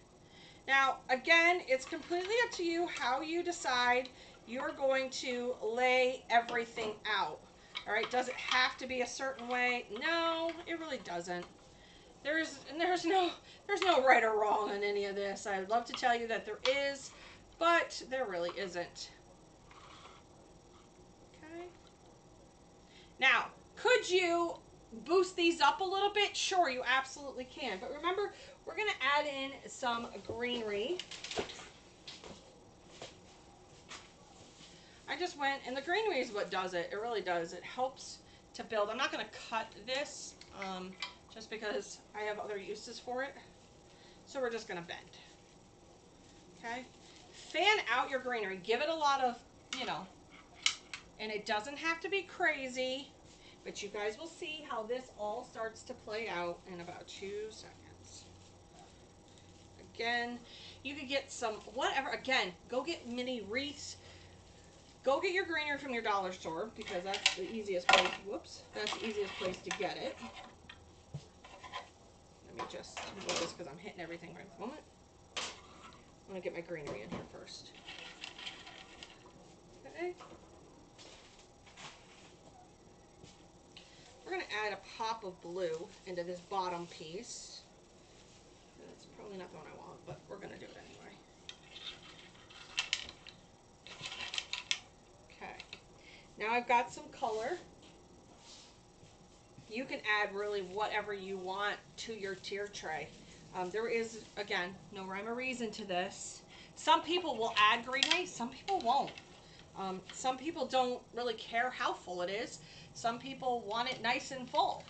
Now, again, it's completely up to you how you decide you're going to lay everything out. All right. Does it have to be a certain way? No, it really doesn't. There's no right or wrong on any of this. I would love to tell you that there is, but there really isn't. Okay. Now, could you boost these up a little bit? Sure, you absolutely can. But remember, we're going to add in some greenery. I just went, and the greenery is what does it. It really does. It helps to build. I'm not going to cut this just because I have other uses for it. So we're just going to bend. Okay? Fan out your greenery. Give it a lot of, you know, and it doesn't have to be crazy. But you guys will see how this all starts to play out in about 2 seconds. Again, you could get some, whatever, again, go get mini wreaths. Go get your greenery from your dollar store because that's the easiest place, whoops, that's the easiest place to get it. Let me just move this because I'm hitting everything right at the moment. I'm going to get my greenery in here first. Okay. We're going to add a pop of blue into this bottom piece. That's probably not the one I want, but we're going to do it anyway. Okay. Now I've got some color. You can add really whatever you want to your tier tray. There is, again, no rhyme or reason to this. Some people will add greenery, some people won't. Some people don't really care how full it is. Some people want it nice and full.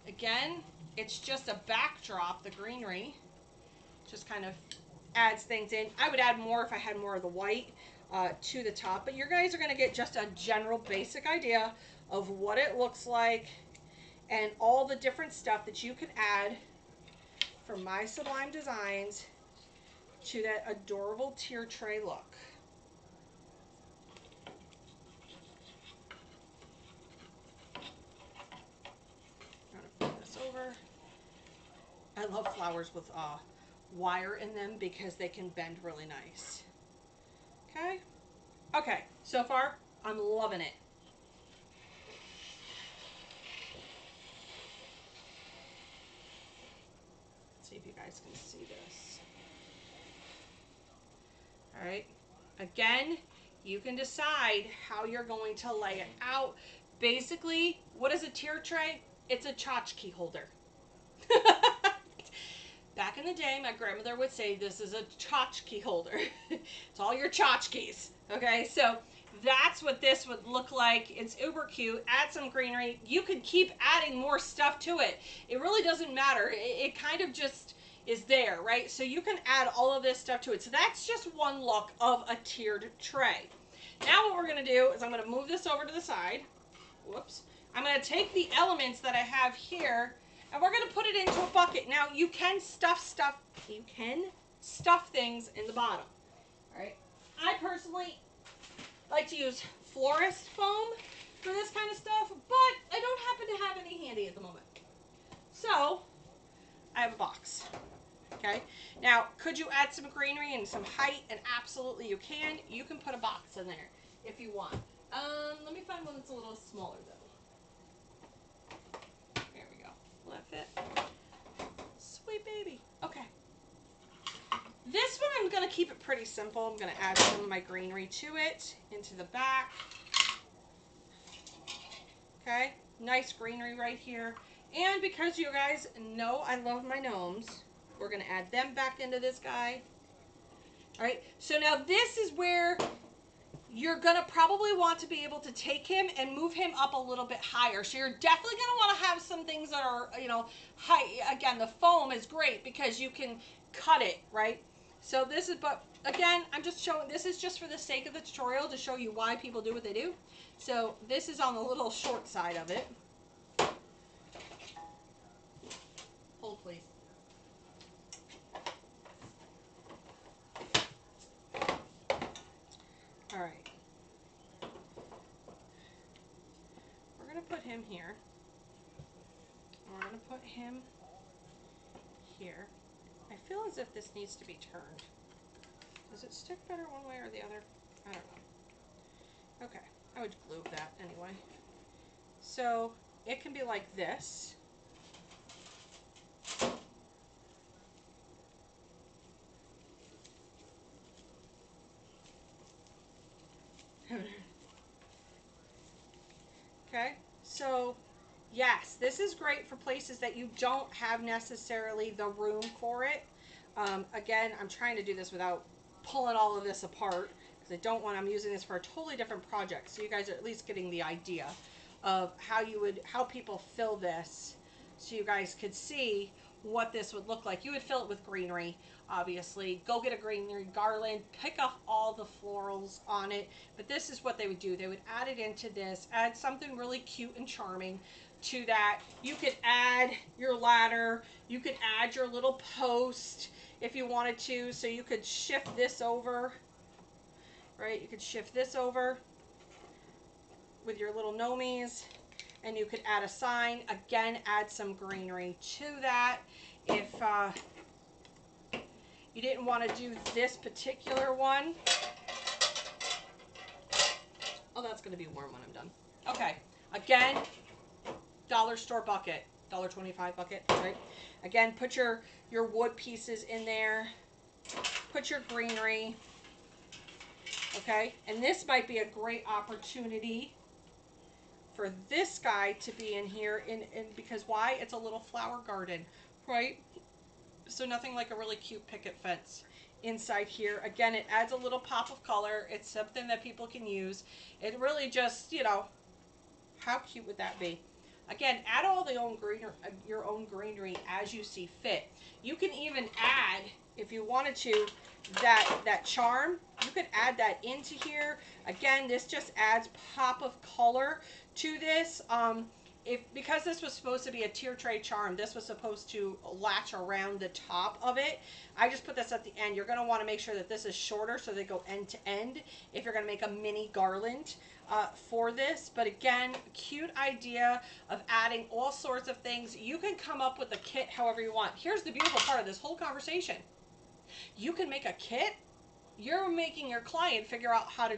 Again, it's just a backdrop, the greenery. Just kind of adds things in. I would add more if I had more of the white to the top. But you guys are going to get just a general basic idea of what it looks like and all the different stuff that you can add from My Sublime Designs to that adorable tier tray look. Over. I love flowers with wire in them because they can bend really nice. Okay. Okay. So far, I'm loving it. Let's see if you guys can see this. All right. Again, you can decide how you're going to lay it out. Basically, what is a tier tray? It's a tchotchke holder. Back in the day, my grandmother would say this is a tchotchke holder. It's all your tchotchkes. Okay, so that's what this would look like. It's uber cute. Add some greenery. You could keep adding more stuff to it. It really doesn't matter. It kind of just is there, right? So you can add all of this stuff to it. So that's just one look of a tiered tray. Now what we're going to do is I'm going to move this over to the side. Whoops. I'm going to take the elements that I have here and we're going to put it into a bucket. Now you can stuff things in the bottom. All right. I personally like to use florist foam for this kind of stuff, but I don't happen to have any handy at the moment. So I have a box. Okay. Now, could you add some greenery and some height? And absolutely you can. You can put a box in there if you want. Let me find one that's a little smaller though. There we go. Will that fit? Sweet baby. Okay. This one I'm going to keep it pretty simple. I'm going to add some of my greenery to it, into the back. Okay. Nice greenery right here. And because you guys know I love my gnomes, we're going to add them back into this guy. All right. So now this is where you're going to probably want to be able to take him and move him up a little bit higher. So you're definitely going to want to have some things that are, you know, high. Again, the foam is great because you can cut it, right? So this is, but again, I'm just showing, this is just for the sake of the tutorial to show you why people do what they do. So this is on the little short side of it. Hold, please. All right. We're going to put him here. We're going to put him here. I feel as if this needs to be turned. Does it stick better one way or the other? I don't know. Okay. I would glue that anyway. So it can be like this. Okay, so yes, this is great for places that you don't have necessarily the room for it. Again, I'm trying to do this without pulling all of this apart because I don't want, I'm using this for a totally different project. So you guys are at least getting the idea of how people fill this, so you guys could see what this would look like. You would fill it with greenery, obviously. Go get a greenery garland, pick up all the florals on it. But this is what they would do. They would add it into this, add something really cute and charming to that. You could add your ladder. You could add your little post if you wanted to. So you could shift this over, right? You could shift this over with your little gnomies. And you could add a sign. Again, add some greenery to that. If you didn't want to do this particular one. Oh, that's going to be warm when I'm done. Okay. Again, dollar store bucket. $1.25 bucket, right? Again, put your wood pieces in there. Put your greenery. Okay. And this might be a great opportunity for this guy to be in here, because why? It's a little flower garden, right? So nothing like a really cute picket fence inside here. Again, it adds a little pop of color. It's something that people can use. It really just, you know, how cute would that be? Again, add all your own greenery as you see fit. You can even add, if you wanted to, that charm. You could add that into here. Again, this just adds pop of color to this. Because this was supposed to be a tier tray charm, this was supposed to latch around the top of it. I just put this at the end. You're going to want to make sure that this is shorter so they go end to end if you're going to make a mini garland for this. But again, cute idea of adding all sorts of things. You can come up with a kit however you want. Here's the beautiful part of this whole conversation. You can make a kit. You're making your client figure out how to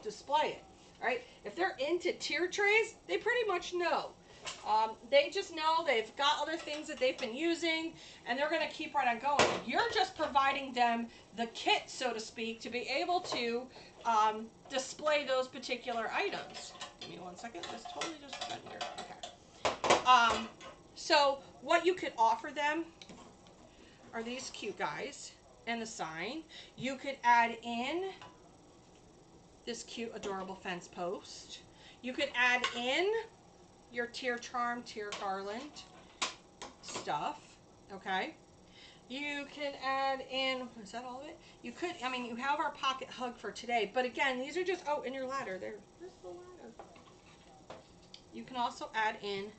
display it. Right? If they're into tier trays, they pretty much know. They just know they've got other things that they've been using, and they're going to keep right on going. You're just providing them the kit, so to speak, to be able to display those particular items. Give me one second. This totally just got here. Okay. So what you could offer them are these cute guys and the sign. You could add in this cute, adorable fence post. You could add in your tear charm, tear garland stuff, okay? You can add in, is that all of it? You could, I mean, you have our pocket hug for today, but again, these are just, oh, in your ladder, there's the ladder. You can also add in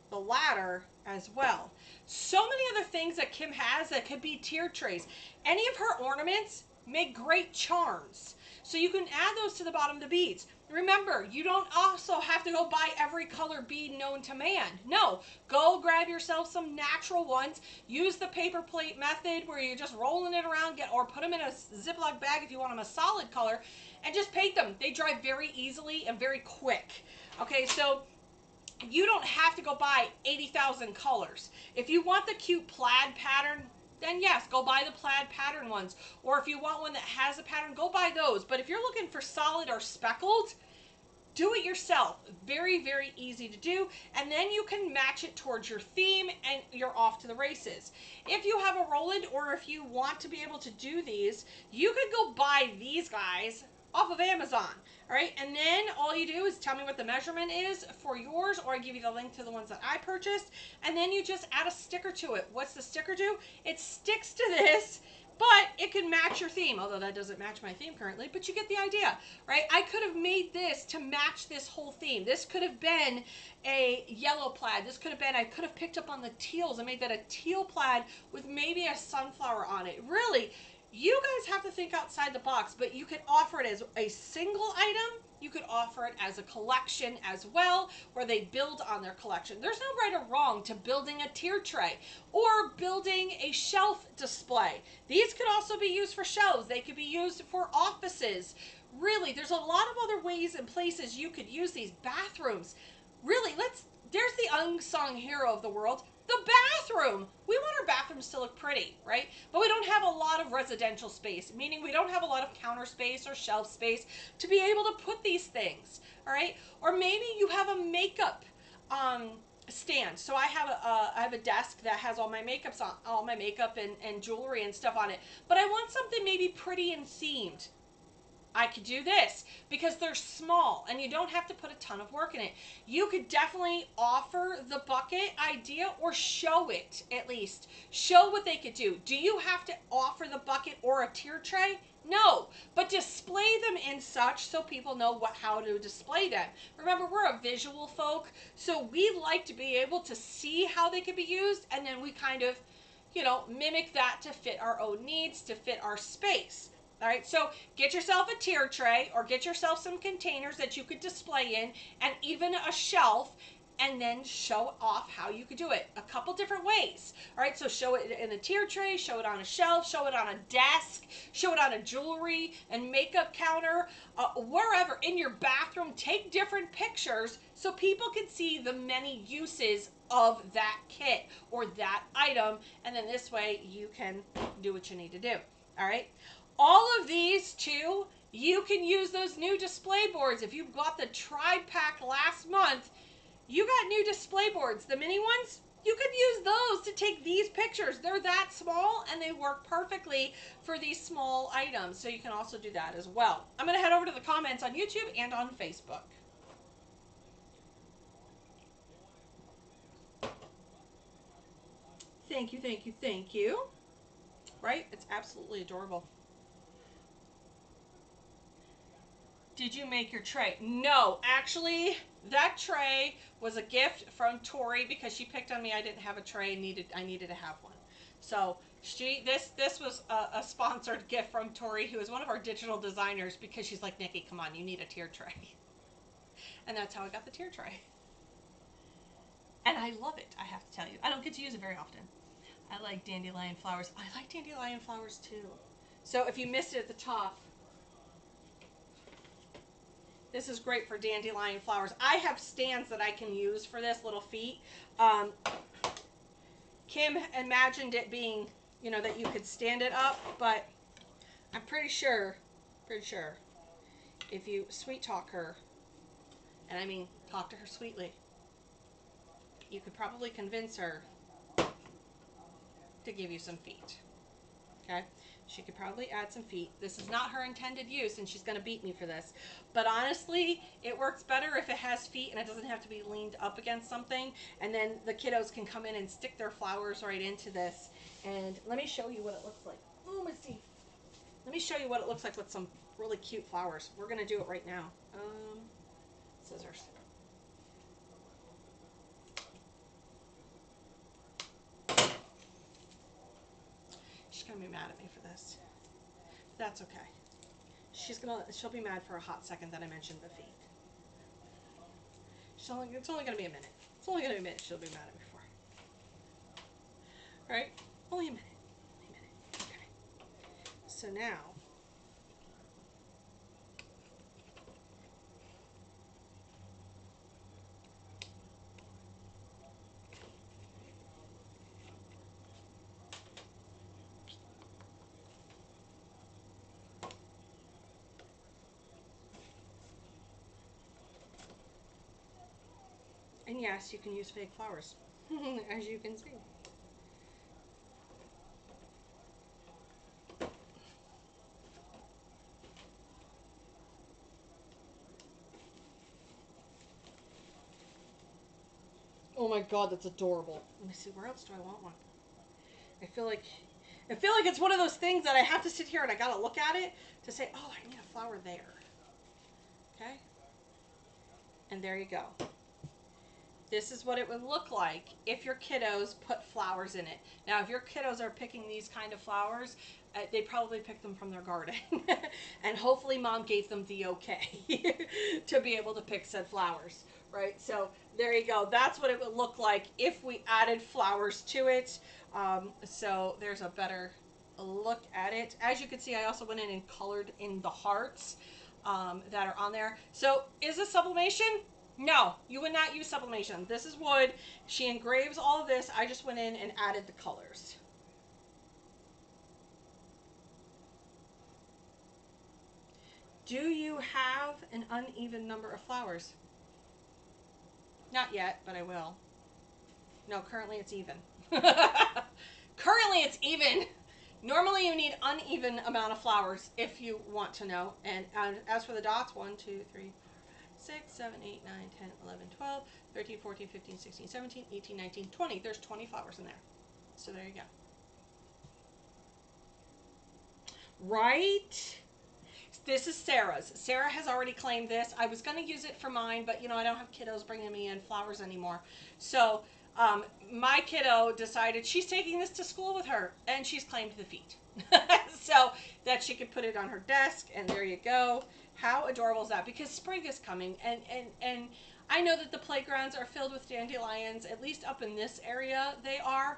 the ladder as well. So many other things that Kim has that could be tier trays. Any of her ornaments make great charms. So you can add those to the bottom of the beads. Remember, you don't also have to go buy every color bead known to man. No, go grab yourself some natural ones. Use the paper plate method where you're just rolling it around, or put them in a Ziploc bag if you want them a solid color, and just paint them. They dry very easily and very quick. Okay, so you don't have to go buy 80,000 colors. If you want the cute plaid pattern, then yes, go buy the plaid pattern ones. Or if you want one that has a pattern, go buy those. But if you're looking for solid or speckled, do it yourself. Very, very easy to do. And then you can match it towards your theme and you're off to the races. If you have a Roland, or if you want to be able to do these, you could go buy these guys off of Amazon. All right, and then all you do is tell me what the measurement is for yours, or I give you the link to the ones that I purchased, and then you just add a sticker to it. What's the sticker do? It sticks to this, but it can match your theme, although that doesn't match my theme currently, but you get the idea, right? I could have made this to match this whole theme. This could have been a yellow plaid. This could have been, I could have picked up on the teals and made that a teal plaid with maybe a sunflower on it. Really, you guys have to think outside the box, but you could offer it as a single item. You could offer it as a collection as well, where they build on their collection. There's no right or wrong to building a tier tray or building a shelf display. These could also be used for shelves. They could be used for offices. Really, there's a lot of other ways and places you could use these. Bathrooms. Really, there's the unsung hero of the world, the bathroom. We want our bathrooms to look pretty, right? But we don't have a lot of residential space, meaning we don't have a lot of counter space or shelf space to be able to put these things, all right? Or maybe you have a makeup stand. So I have a desk that has all my makeups on, all my makeup and jewelry and stuff on it. But I want something maybe pretty and themed. I could do this because they're small and you don't have to put a ton of work in it. You could definitely offer the bucket idea, or show it at least. Show what they could do. Do you have to offer the bucket or a tier tray? No, but display them in such so people know how to display them. Remember, we're a visual folk, so we like to be able to see how they could be used, and then we kind of, mimic that to fit our own needs, to fit our space. All right, so get yourself a tier tray, or get yourself some containers that you could display in, and even a shelf, and then show off how you could do it a couple different ways. All right, so show it in a tier tray, show it on a shelf, show it on a desk, show it on a jewelry and makeup counter, wherever in your bathroom. Take different pictures so people can see the many uses of that kit or that item, and then this way you can do what you need to do. All right. All of these too, you can use those new display boards. If you bought the Tribe Pack last month, you got new display boards. The mini ones, you could use those to take these pictures. They're that small and they work perfectly for these small items. So you can also do that as well. I'm going to head over to the comments on YouTube and on Facebook. Thank you, thank you, thank you. Right? It's absolutely adorable. Did you make your tray? No, actually, that tray was a gift from Tori because she picked on me. I didn't have a tray and I needed to have one. So this was a sponsored gift from Tori, who is one of our digital designers, because she's like, Nikki, come on, you need a tier tray. And that's how I got the tier tray. And I love it, I have to tell you. I don't get to use it very often. I like dandelion flowers. I like dandelion flowers too. So if you missed it at the top, this is great for dandelion flowers. I have stands that I can use for this, little feet. Kim imagined it being, that you could stand it up, but I'm pretty sure, if you sweet talk her, and I mean talk to her sweetly, you could probably convince her to give you some feet. Okay? She could probably add some feet. This is not her intended use, and she's going to beat me for this. But honestly, it works better if it has feet and it doesn't have to be leaned up against something. And then the kiddos can come in and stick their flowers right into this. And let me show you what it looks like. Ooh, Missy. Let me show you what it looks like with some really cute flowers. We're going to do it right now. Scissors. She's going to be mad at me for this. That's okay. She'll be mad for a hot second that I mentioned the feet. It's only going to be a minute. It's only going to be a minute she'll be mad at me for. All right? Only a minute. Okay. So now, and yes, you can use fake flowers, as you can see. Oh my god, that's adorable. Let me see, where else do I want one? I feel like it's one of those things that I have to sit here and I gotta look at it to say, oh, I need a flower there. Okay? And there you go. This is what it would look like if your kiddos put flowers in it. Now, if your kiddos are picking these kind of flowers, they probably picked them from their garden. And hopefully mom gave them the okay to be able to pick said flowers, right? So there you go. That's what it would look like if we added flowers to it. So there's a better look at it. As you can see, I also went in and colored in the hearts that are on there. So is this sublimation? No, you would not use sublimation. This is wood. She engraves all of this. I just went in and added the colors. Do you have an uneven number of flowers? Not yet, but I will. No, currently it's even. Currently it's even. Normally you need uneven amount of flowers if you want to know. And as for the dots, 1, 2, 3, 6, 7, 8, 9, 10, 11, 12, 13, 14, 15, 16, 17, 18, 19, 20. There's 20 flowers in there. So there you go. Right? This is Sarah's. Sarah has already claimed this. I was going to use it for mine, but I don't have kiddos bringing me in flowers anymore. So my kiddo decided she's taking this to school with her, and she's claimed the feet. So that she could put it on her desk, and there you go. How adorable is that? Because spring is coming, and I know that the playgrounds are filled with dandelions, at least up in this area they are.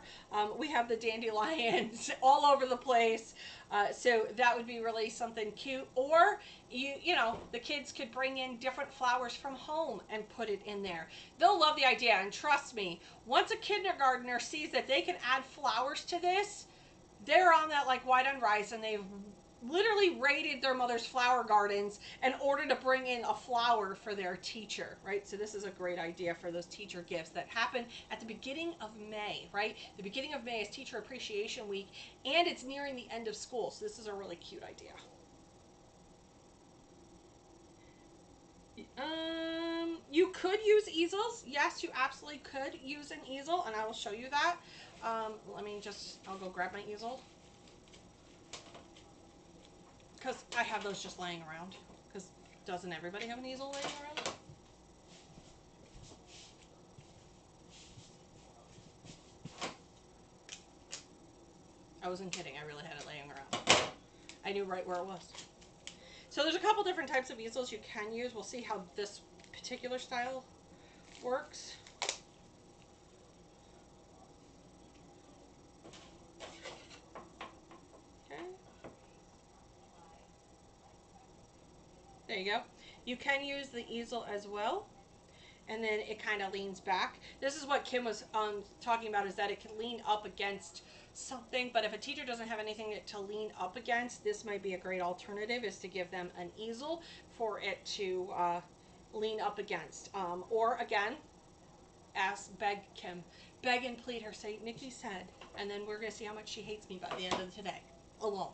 We have the dandelions all over the place. So that would be really something cute. Or, the kids could bring in different flowers from home and put it in there. They'll love the idea. And trust me, once a kindergartner sees that they can add flowers to this, they're on that like white on rice, and they've literally raided their mother's flower gardens in order to bring in a flower for their teacher, right? So this is a great idea for those teacher gifts that happen at the beginning of May, right? The beginning of May is Teacher Appreciation Week, and it's nearing the end of school, so this is a really cute idea. You could use easels. Yes, you absolutely could use an easel, and I will show you that. I'll go grab my easel, because I have those just laying around. Because doesn't everybody have an easel laying around? I wasn't kidding. I really had it laying around. I knew right where it was. So there's a couple different types of easels you can use. We'll see how this particular style works. Okay. There you go. You can use the easel as well, and then it kind of leans back. This is what Kim was talking about, is that it can lean up against something, but if a teacher doesn't have anything to lean up against, this might be a great alternative, is to give them an easel for it to lean up against. Or again, beg Kim, beg and plead her, say, Nikki said, and then we're going to see how much she hates me by the end of today, alone.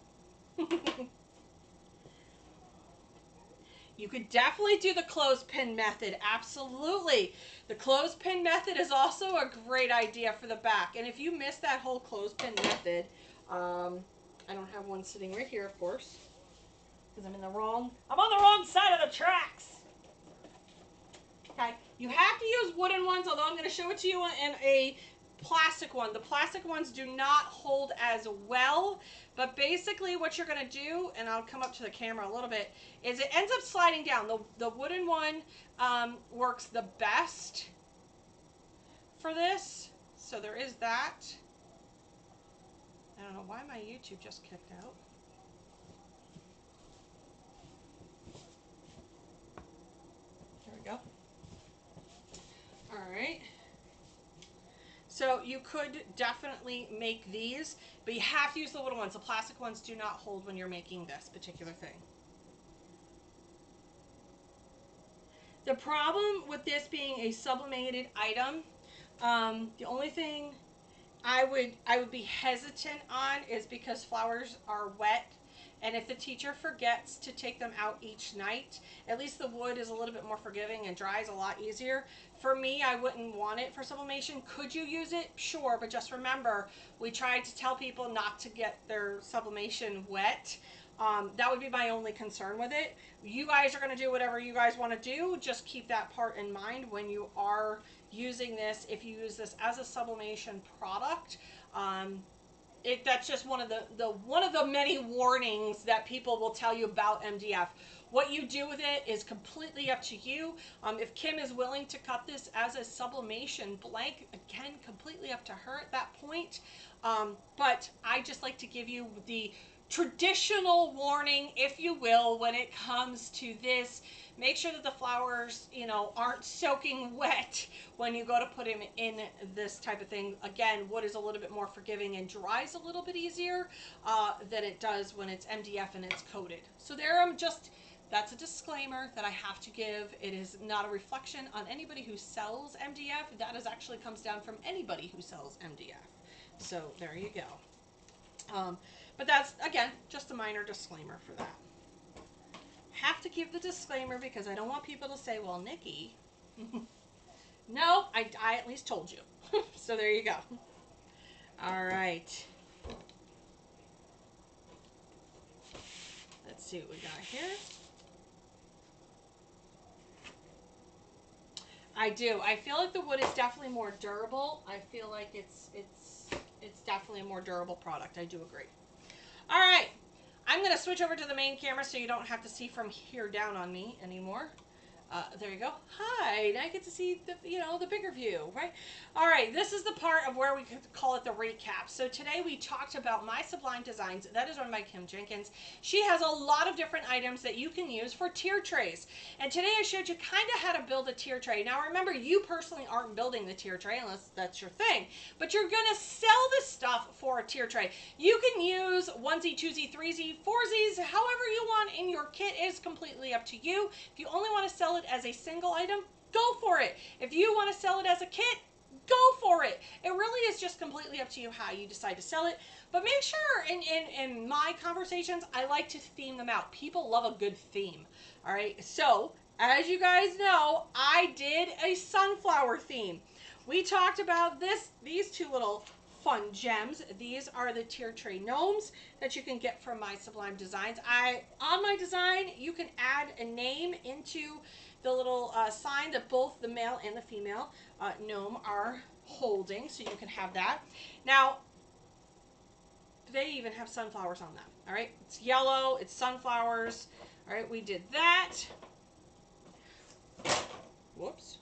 You could definitely do the clothespin method, absolutely. The clothespin method is also a great idea for the back, and if you miss that whole clothespin method, I don't have one sitting right here, of course, because I'm on the wrong side of the tracks. Okay, you have to use wooden ones, although I'm going to show it to you in a plastic one. The plastic ones do not hold as well, but basically what you're going to do, and I'll come up to the camera a little bit, is it ends up sliding down. The wooden one works the best for this, so there is that. I don't know why my YouTube just kicked out. There we go. All right. So you could definitely make these, but you have to use the wooden ones. The plastic ones do not hold when you're making this particular thing. The problem with this being a sublimated item, the only thing I would be hesitant on is because flowers are wet, and if the teacher forgets to take them out each night, at least the wood is a little bit more forgiving and dries a lot easier. For me, I wouldn't want it for sublimation. Could you use it? Sure, but just remember, we tried to tell people not to get their sublimation wet. That would be my only concern with it. You guys are going to do whatever you guys want to do. Just keep that part in mind when you are using this. If you use this as a sublimation product, that's just one of the many warnings that people will tell you about MDF. What you do with it is completely up to you. If Kim is willing to cut this as a sublimation blank, again, completely up to her at that point. But I just like to give you the traditional warning, if you will, when it comes to this. Make sure that the flowers, aren't soaking wet when you go to put them in this type of thing. Again, wood is a little bit more forgiving and dries a little bit easier than it does when it's MDF and it's coated. So that's a disclaimer that I have to give. It is not a reflection on anybody who sells MDF. That actually comes down from anybody who sells MDF. So there you go. But that's, again, just a minor disclaimer for that. Have to give the disclaimer because I don't want people to say, well, Nikki. No, I at least told you. So there you go. All right. Let's see what we got here. I do. I feel like the wood is definitely more durable. I feel like it's definitely a more durable product. I do agree. All right. I'm going to switch over to the main camera so you don't have to see from here down on me anymore. There you go. Hi, now I get to see the bigger view, right? All right, this is the part of where we could call it the recap. So today we talked about My Sublime Designs. That is run by Kim Jenkins. She has a lot of different items that you can use for tier trays. And today I showed you kind of how to build a tier tray. Now remember, you personally aren't building the tier tray unless that's your thing, but you're going to sell this stuff for a tier tray. You can use onesie, twosie, threesie, foursies, however you want in your kit. Is completely up to you. If you only want to sell it as a single item, go for it. If you want to sell it as a kit, go for it. It really is just completely up to you how you decide to sell it. But make sure in my conversations, I like to theme them out. People love a good theme. All right. So as you guys know, I did a sunflower theme. We talked about these two little fun gems. These are the tier tray gnomes that you can get from My Sublime Designs. On my design, you can add a name into the little sign that both the male and the female gnome are holding, so you can have that. Now, they even have sunflowers on them. All right, it's yellow, it's sunflowers. All right, we did that. Whoops.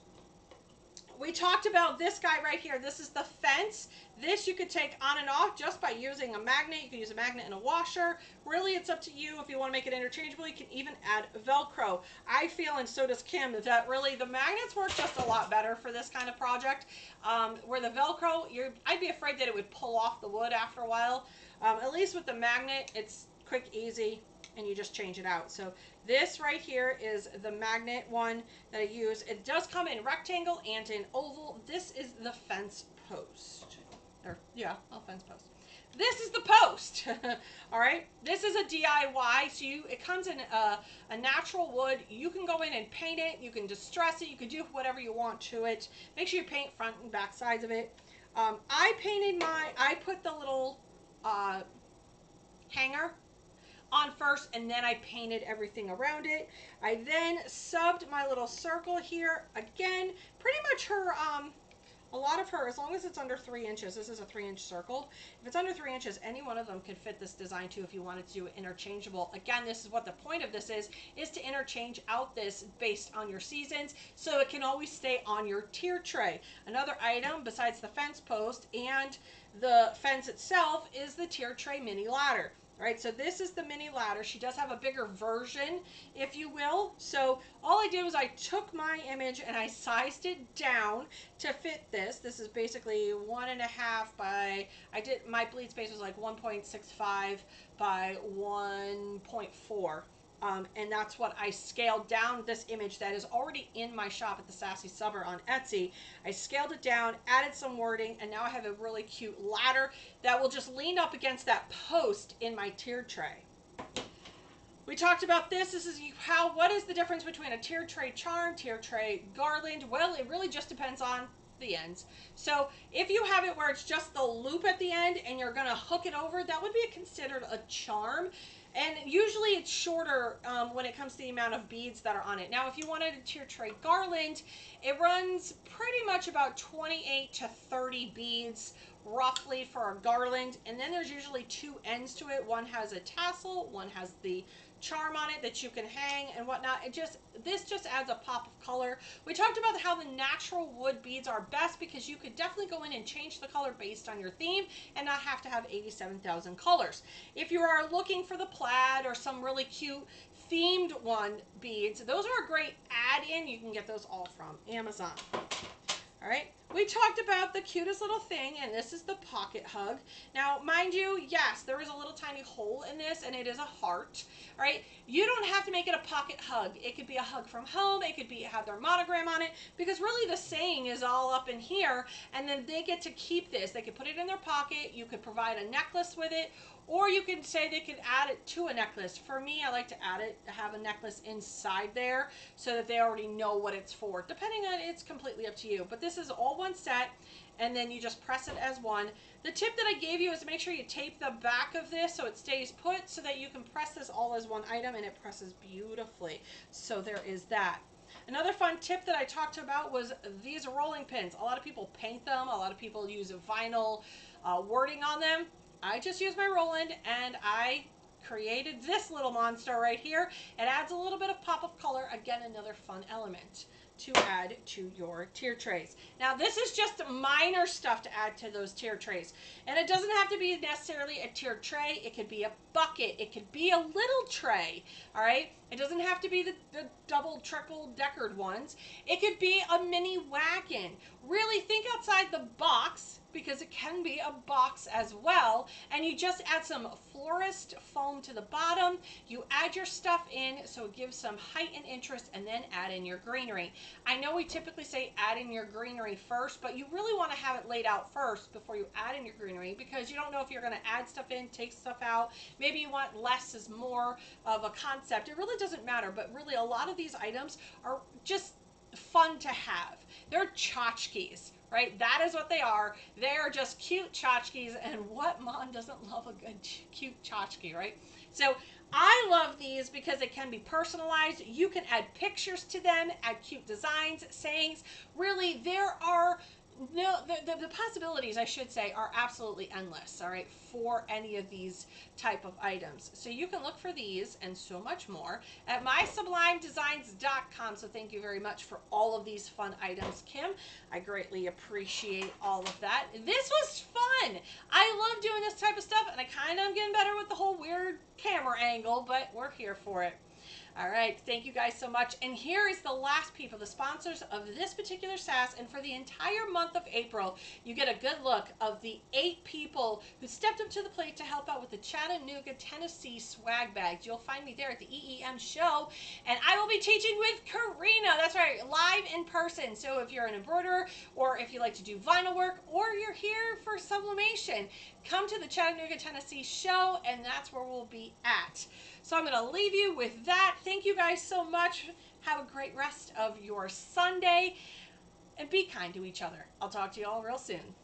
We talked about this guy right here. This is the fence. This you could take on and off just by using a magnet. You can use a magnet and a washer. Really, it's up to you. If you want to make it interchangeable, you can even add Velcro. I feel, and so does Kim, that really the magnets work just a lot better for this kind of project. Where the Velcro, I'd be afraid that it would pull off the wood after a while. At least with the magnet, it's quick, easy. and you just change it out. So this right here is the magnet one that I use. It does come in rectangle and in oval. This is the fence post. Or, yeah, fence post. This is the post. All right, this is a DIY. So it comes in a natural wood. You can go in and paint it. You can distress it. You can do whatever you want to it. Make sure you paint front and back sides of it. I put the little hanger on first, and then I painted everything around it. I then subbed my little circle here. Again, pretty much a lot of her, as long as it's under 3 inches, this is a 3-inch circle. If it's under 3 inches, any one of them could fit this design too if you wanted to do it interchangeable. Again, this is what the point of this is to interchange out this based on your seasons, so it can always stay on your tier tray. Another item besides the fence post and the fence itself is the tier tray mini ladder. All right, so this is the mini ladder. She does have a bigger version, if you will. So all I did was I took my image and I sized it down to fit this. This is basically 1.5 by, my bleed space was like 1.65 by 1.4. And that's what I scaled down this image that is already in my shop at the Sassy Subber on Etsy. I scaled it down, added some wording, and now I have a really cute ladder that will just lean up against that post in my tier tray. We talked about this. This is what is the difference between a tier tray charm, tier tray garland? Well, it really just depends on the ends. So if you have it where it's just the loop at the end and you're gonna hook it over, that would be considered a charm. And usually it's shorter when it comes to the amount of beads that are on it. Now, if you wanted a tier tray garland, it runs pretty much about 28 to 30 beads roughly for a garland. And then there's usually 2 ends to it. One has a tassel, one has the charm on it that you can hang and whatnot. This just adds a pop of color. We talked about how the natural wood beads are best because you could definitely go in and change the color based on your theme and not have to have 87,000 colors. If you are looking for the plaid or some really cute themed beads, those are a great add-in. You can get those all from Amazon. All right, we talked about the cutest little thing, and this is the pocket hug. Now, mind you, yes, there is a little tiny hole in this, and it is a heart. All right, you don't have to make it a pocket hug. It could be a hug from home. It could have their monogram on it, because really the saying is all up in here, and then they get to keep this. They could put it in their pocket. You could provide a necklace with it, or you could say they could add it to a necklace. For me, I like to have a necklace inside there so that they already know what it's for. Depending on it's completely up to you. But this is all one set, and then you just press it as one. The tip that I gave you is to make sure you tape the back of this so it stays put so that you can press this all as one item, and it presses beautifully. So there is that. Another fun tip that I talked about was these rolling pins. A lot of people paint them. A lot of people use vinyl wording on them. I just used my Roland and I created this little monster right here. It adds a little bit of pop of color. Again, another fun element to add to your tier trays. Now, this is just minor stuff to add to those tier trays. And it doesn't have to be necessarily a tier tray. It could be a bucket. It could be a little tray, all right? It doesn't have to be the double, triple decored ones. It could be a mini wagon. Really think outside the box, because it can be a box as well, and you just add some florist foam to the bottom. You add your stuff in so it gives some height and interest, and then add in your greenery. I know we typically say add in your greenery first, but you really want to have it laid out first before you add in your greenery, because you don't know if you're going to add stuff in, take stuff out. Maybe you want less is more of a concept. It really doesn't matter, but really a lot of these items are just fun to have. They're tchotchkes, right? That is what they are. They are just cute tchotchkes, and what mom doesn't love a good cute tchotchke, right? So I love these because they can be personalized. You can add pictures to them, add cute designs, sayings. Really, there are the possibilities, I should say, are absolutely endless, all right, for any of these type of items. So you can look for these and so much more at mysublimedesigns.com. So thank you very much for all of these fun items, Kim. I greatly appreciate all of that. This was fun. I love doing this type of stuff, and I kind of am getting better with the whole weird camera angle, but we're here for it. All right, thank you guys so much. And here is the last people, the sponsors of this particular Sass. And for the entire month of April, you get a good look of the 8 people who stepped up to the plate to help out with the Chattanooga, Tennessee swag bags. You'll find me there at the EEM show. And I will be teaching with Karina. That's right, live in person. So if you're an embroiderer, or if you like to do vinyl work, or you're here for sublimation, come to the Chattanooga, Tennessee show, and that's where we'll be at. So I'm going to leave you with that. Thank you guys so much. Have a great rest of your Sunday, and be kind to each other. I'll talk to you all real soon.